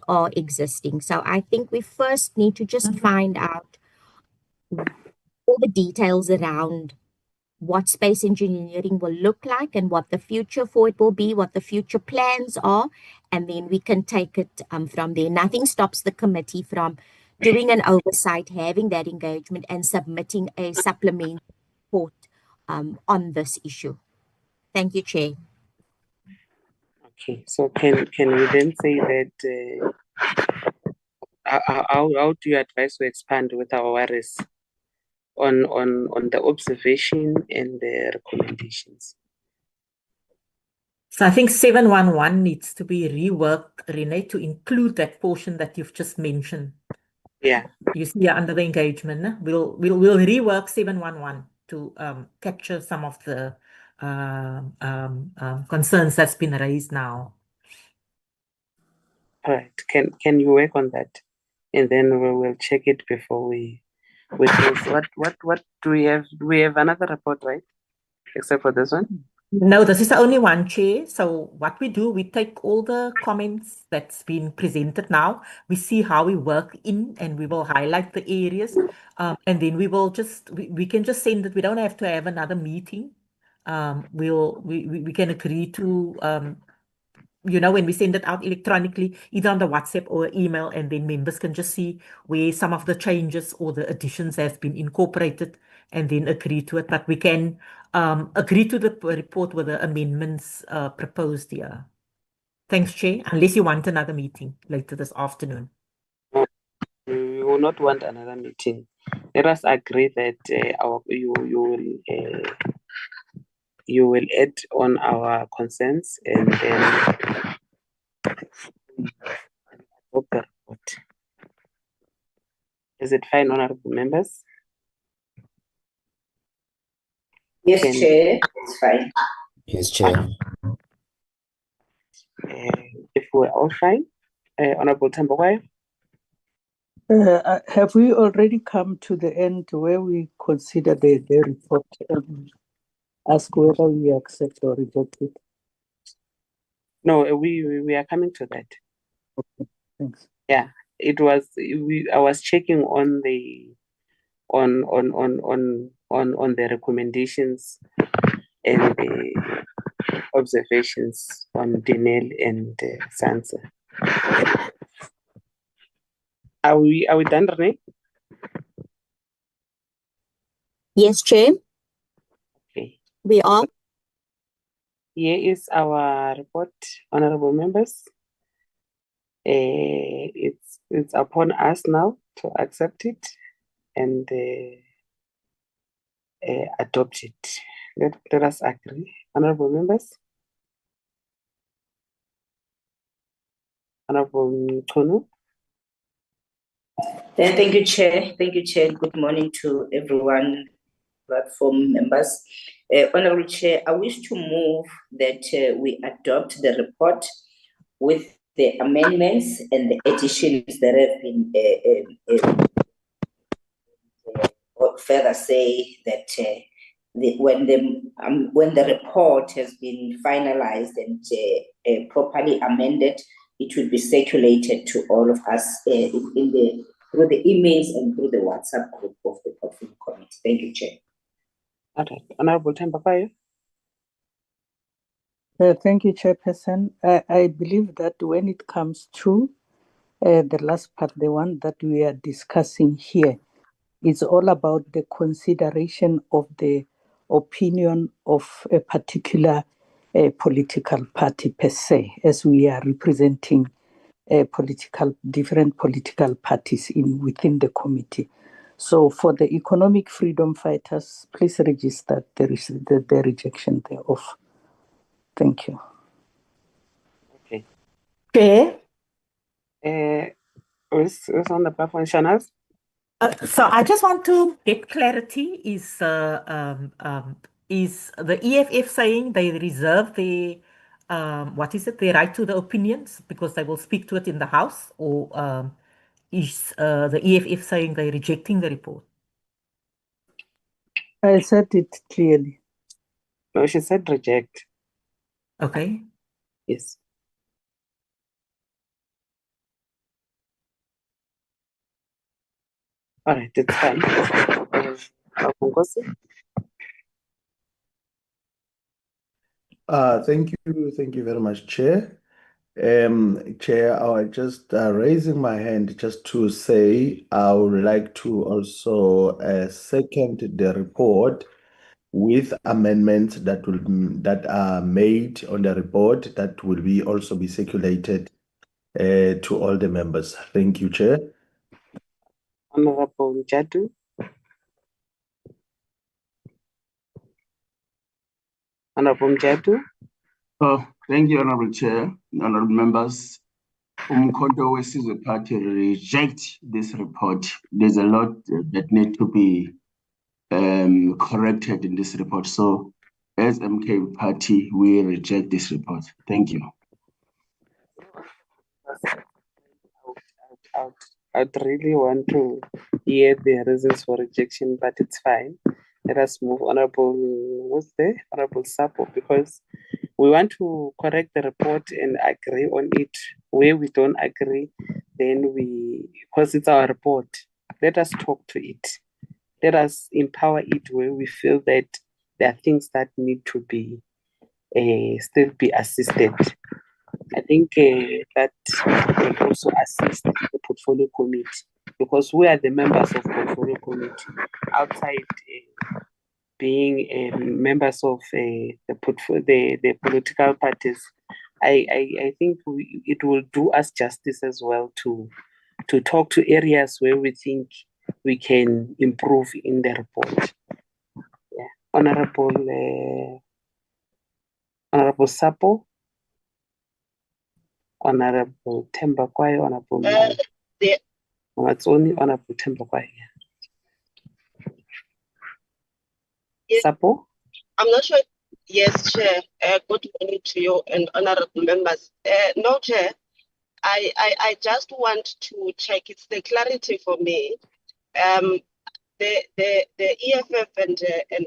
are existing. So I think we first need to just find out all the details around what space engineering will look like and what the future for it will be, what the future plans are, and then we can take it from there. Nothing stops the committee from doing an oversight, having that engagement, and submitting a supplementary report on this issue. Thank you, Chair. Okay, so can we then say that how do you advise to expand with our worries on the observation and the recommendations? So I think 711 needs to be reworked, Renee, to include that portion that you've just mentioned. Yeah. You see, under the engagement, we'll rework 711 to capture some of the concerns that's been raised now. All right. Can you work on that, and then we'll check it before we close. What do we have? Do we have another report, right? Except for this one. No, this is the only one, Chair. So what we do, we take all the comments that's been presented now. We see how we work in, and we will highlight the areas. And then we will we can just send it. We don't have to have another meeting. We can agree to, when we send it out electronically, either on the WhatsApp or email, and then members can just see where some of the changes or the additions have been incorporated and then agree to it. But we can agree to the report with the amendments proposed here. Thanks, Chair. Unless you want another meeting later this afternoon. We will not want another meeting. Let us agree that you will add on our concerns and then adopt the report. Is it fine, honorable members? Yes, Chair, it's fine. Yes, Chair. If we're all fine, Honorable Tambawai? Have we already come to the end where we consider the report and ask whether we accept or reject it? No, we are coming to that. Okay, thanks. Yeah, it was. I was checking on the recommendations and the observations on Dinel and SANSA. Are we done, Renee? Yes, Chair. Okay. We are. Here is our report, honorable members. It's upon us now to accept it and adopt it. Let us agree, honorable members. Honorable Tonu. Thank you, Chair. Thank you, Chair. Good morning to everyone, platform members. Honorable Chair, I wish to move that we adopt the report with the amendments and the additions that have been further say that when the report has been finalized and properly amended, it will be circulated to all of us through the emails and through the WhatsApp group of the Portfolio Committee. Thank you, Chair. All right. Honorable Thembekwayo. Thank you, Chairperson. I believe that when it comes to the last part, the one that we are discussing here, it's all about the consideration of the opinion of a particular political party per se, as we are representing different political parties within the committee. So for the economic freedom fighters, please register the rejection thereof. Thank you. Okay. Chair. Who's on the platform, Shanaz? So I just want to get clarity. Is the EFF saying they reserve their their right to the opinions because they will speak to it in the House, or is the EFF saying they're rejecting the report? I said it clearly. No, she said reject. Okay. Yes. All right, it's fine. Nkosi? Thank you very much, Chair. Chair, I was just raising my hand just to say I would like to also second the report with amendments that are made on the report that will also be circulated to all the members. Thank you, Chair. Honorable Jadu? Honorable Jadu? Oh, thank you, Honorable Chair, honorable members. Umkhonto weSizwe Party reject this report. There's a lot that need to be corrected in this report. So as MK Party, we reject this report. Thank you. I'd really want to hear the reasons for rejection, but it's fine. Let us move. Honorable Sapo, because we want to correct the report and agree on it. Where we don't agree, then because it's our report, let us talk to it. Let us empower it where we feel that there are things that need to be still be assisted. I think that will also assist the portfolio committee, because we are the members of portfolio committee outside being members of the political parties. I think it will do us justice as well to talk to areas where we think we can improve in the report. Yeah. Honorable Sapo, Honorable Thembekwayo, Honorable Matsoni, Honorable Thembekwayo. Yes, Sapo? I'm not sure. Yes, Chair. Good morning to you and honorable members. No, Chair. I just want to check. It's the clarity for me. The EFF and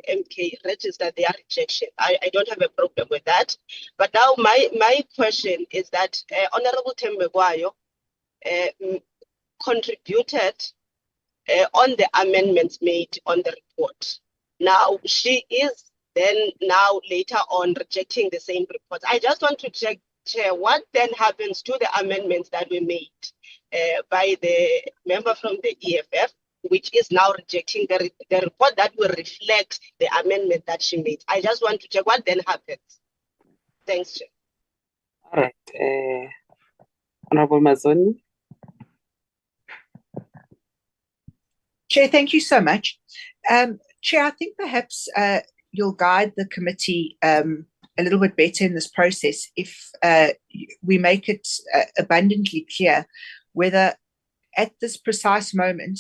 MK registered their rejection. I don't have a problem with that. But now my question is that Honorable Thembekwayo contributed on the amendments made on the report. Now she is then now later on rejecting the same report. I just want to check, Chair, what then happens to the amendments that were made by the member from the EFF, which is now rejecting the report that will reflect the amendment that she made. I just want to check what then happens. Thanks, Chair. All right. Honorable Mazzoni. Chair, thank you so much. Chair, I think perhaps you'll guide the committee a little bit better in this process if we make it abundantly clear whether at this precise moment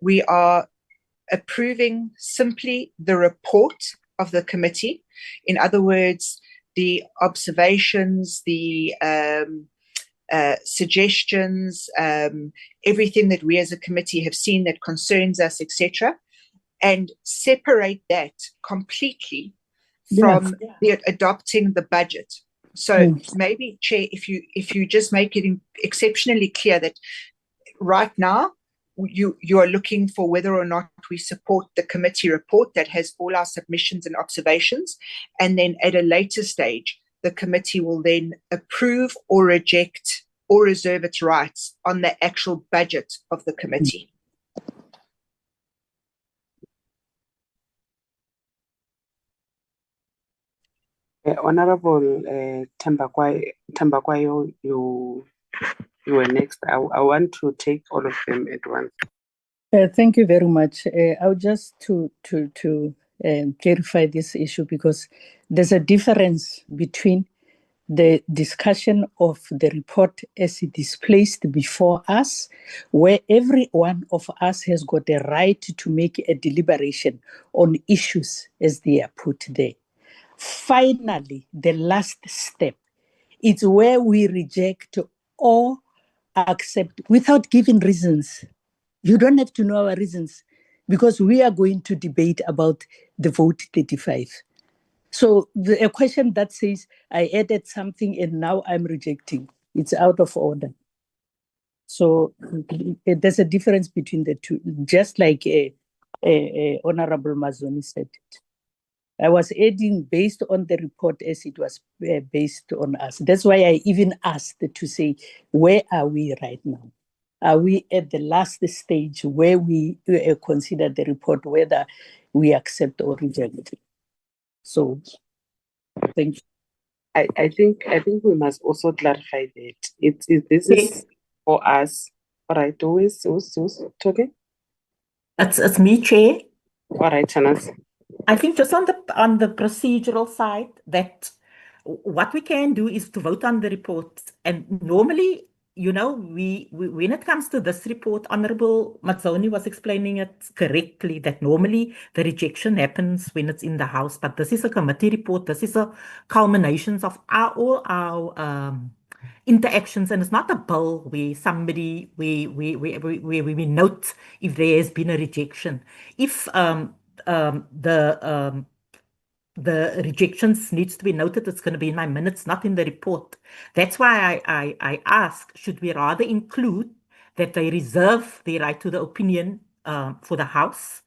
we are approving simply the report of the committee. In other words, the observations, the suggestions, everything that we as a committee have seen that concerns us, etc., and separate that completely Yes. from the adopting the budget. So maybe, Chair, if you just make it exceptionally clear that right now you are looking for whether or not we support the committee report that has all our submissions and observations, and then at a later stage the committee will then approve or reject or reserve its rights on the actual budget of the committee. Honorable Tambakwayo, you were next. I want to take all of them at once. Thank you very much. I would just to clarify this issue, because there's a difference between the discussion of the report as it is placed before us, where every one of us has got a right to make a deliberation on issues as they are put there. Finally, the last step, it's where we reject or accept without giving reasons. You don't have to know our reasons, because we are going to debate about the vote 35. So a question that says, I added something and now I'm rejecting, it's out of order. So there's a difference between the two, just like Honorable Mazoni said it. I was adding based on the report as it was based on us. That's why I even asked to say, where are we right now? Are we at the last stage where we consider the report, whether we accept or reject? So, thank you. I think we must also clarify that this is for us. All right, who's talking? It's me, Chair. All right, Shanas. I think just on the procedural side, that what we can do is to vote on the report. And normally, you know, we when it comes to this report, Honorable Mazzoni was explaining it correctly, that normally the rejection happens when it's in the House. But this is a committee report. This is a culmination of all our interactions, and it's not a bill where somebody we note if there has been a rejection. If the rejections needs to be noted, it's going to be in my minutes, not in the report. That's why I ask, should we rather include that they reserve their right to the opinion for the House?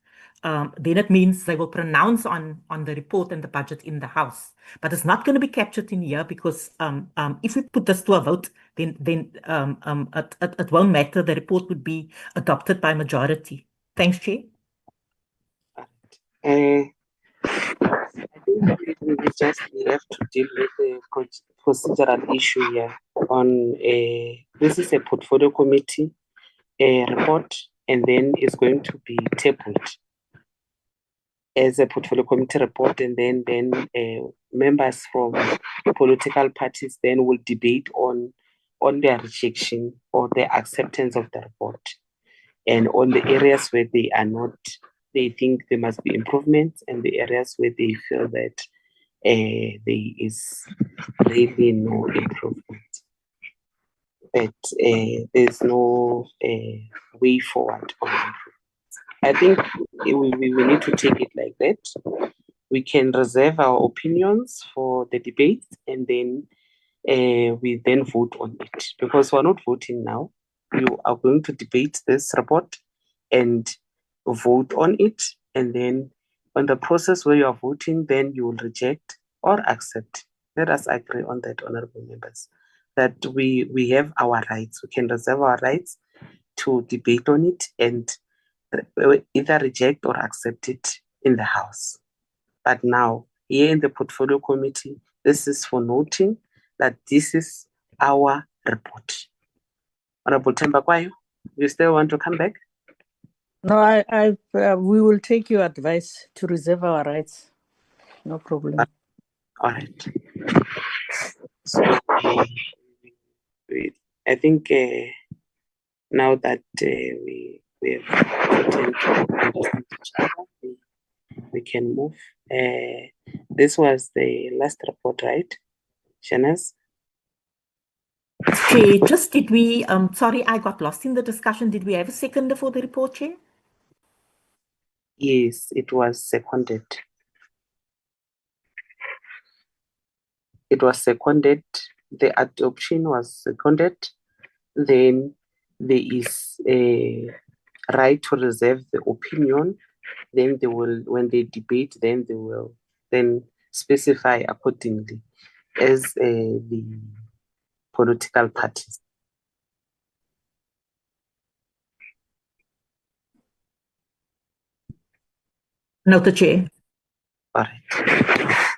Then it means they will pronounce on the report and the budget in the House. But it's not going to be captured in here, because if we put this to a vote, then it won't matter. The report would be adopted by majority. Thanks, Chair. I think we just have to deal with the procedural issue here. On this is a portfolio committee report, and then it's going to be tabled as a portfolio committee report, and then members from political parties then will debate on their rejection or their acceptance of the report, and on the areas where they are not, they think there must be improvements, and the areas where they feel that there is really no improvement, that there's no way forward on improvement. I think we need to take it like that. We can reserve our opinions for the debate, and then we then vote on it, because we're not voting now. You are going to debate this report and vote on it, and then on the process where you are voting, then you will reject or accept. Let us agree on that, honorable members, that we have our rights. We can reserve our rights to debate on it and either reject or accept it in the House. But now, here in the portfolio committee, this is for noting that this is our report. Honorable Tambakwayo, you still want to come back? No, we will take your advice to reserve our rights. No problem. All right. So, I think now that we have gotten to understand each other, we can move. This was the last report, right, Shanas? Chair, just did we, sorry, I got lost in the discussion. Did we have a seconder for the report, Chair? Yes, it was seconded. It was seconded. The adoption was seconded. Then there is a right to reserve the opinion. Then they will, when they debate, then they will then specify accordingly as the political parties. Noted, Chair. All right.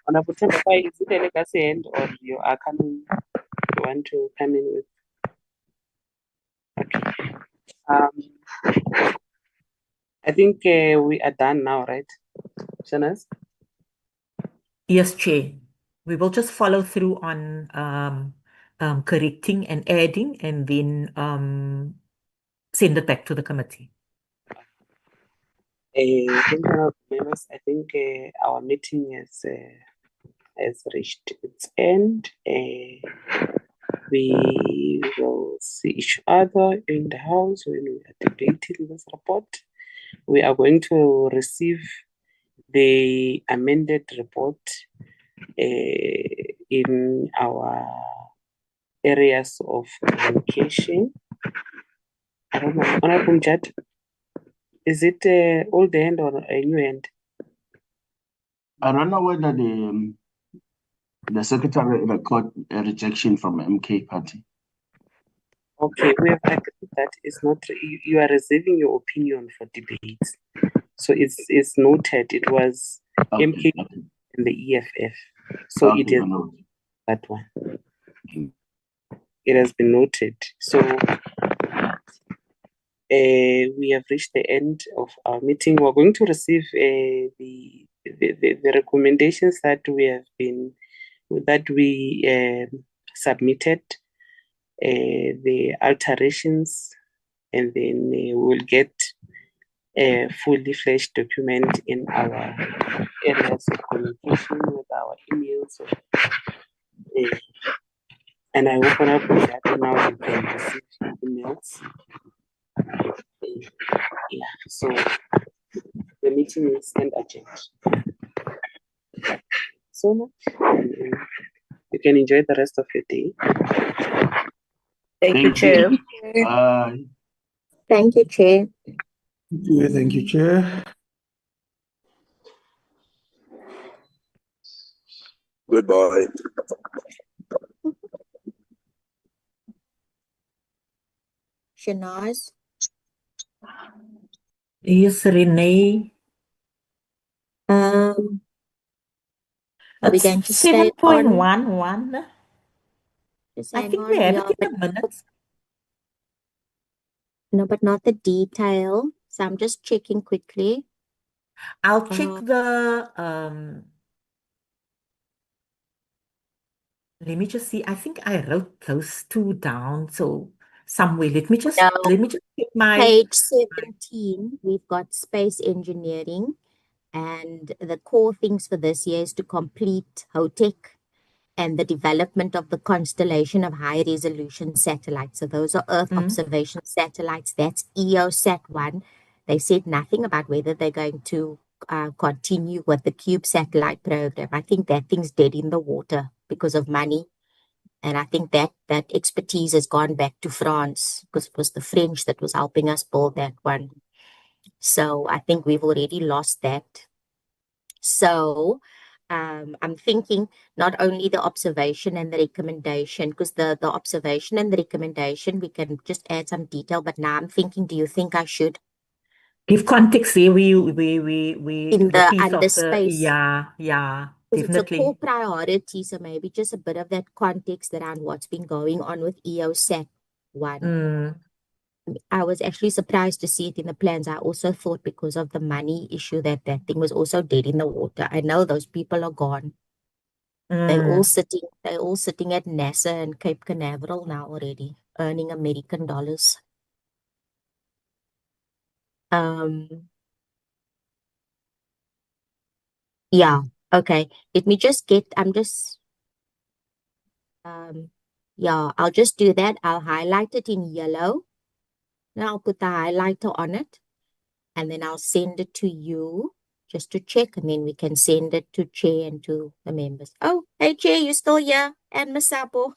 Honorable Tembakwa, is it a legacy hand or you are coming? You want to come in with? Okay. I think we are done now, right, Shanas? Yes, Chair. We will just follow through on correcting and adding, and then send it back to the committee. Members, I think our meeting has reached its end. We will see each other in the house when we are debating this report. We are going to receive the amended report in our areas of communication. I don't know, Honorable Judge, is it old hand or a new hand? I don't know whether the secretary record a rejection from MK party. Okay, we have agreed that it's not, you are reserving your opinion for debates. So it's noted, it was Okay, MK okay. and the EFF. So Okay, it is Honorable. that one. It has been noted. So we have reached the end of our meeting. We're going to receive the recommendations that we have been submitted, the alterations, and then we'll get a fully fledged document in our areas of communication with our emails. And I open up with that now you can receive emails. Yeah, so the meeting is stand adjourned. So much. And, you can enjoy the rest of your day. Thank you, Chair. Bye. Thank you, Chair. Thank you, Chair. Goodbye. Shanaz, Yes, Renee. are we It's going to stay on? 7.11. Just I hang think we on. have Yeah, it in the minutes. no, but not the detail. So I'm just checking quickly. I'll check let me just see. I think I wrote those two down. So somewhere, let me just No, check my page 17, we've got space engineering. And the core things for this year is to complete HOTEC and the development of the constellation of high resolution satellites. So those are Earth observation satellites. That's EOSat-1. They said nothing about whether they're going to continue with the Cube satellite program. I think that thing's dead in the water because of money. And I think that expertise has gone back to France because it was the French that was helping us build that one. So I think we've already lost that. So I'm thinking not only the observation and the recommendation, because the observation and the recommendation, we can just add some detail. But now I'm thinking, do you think I should? give context there, we In the the piece of the underspace. yeah, Because it's a definitely. core priority, so maybe just a bit of that context around what's been going on with EOSat-1. I was actually surprised to see it in the plans. I also thought because of the money issue that thing was also dead in the water. I know those people are gone. They're all sitting at NASA and Cape Canaveral now already, earning American dollars. Yeah, okay. Let me just yeah, I'll just do that. I'll highlight it in yellow. Now I'll put the highlighter on it. and then I'll send it to you just to check, and then we can send it to Chair and to the members. Oh, hey, Chair, you still here? And Miss Sapo.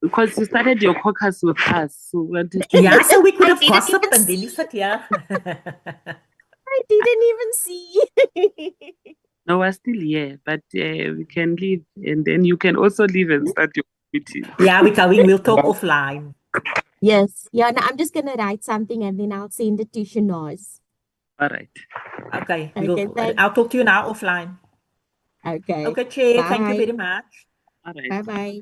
Because you started your caucus with us, so what did Yeah, so we could I have didn't gossiped even and then you see. said, yeah. I didn't even see. No, we're still here, but we can leave, and then you can also leave and start your meeting. Yeah, we'll talk offline. Yes. Yeah, no, I'm just going to write something and then I'll send it to Shanaz. All right. Okay, Okay, thanks. I'll talk to you now offline. Okay. Okay, Chair, Bye. thank you very much. All right. Bye-bye.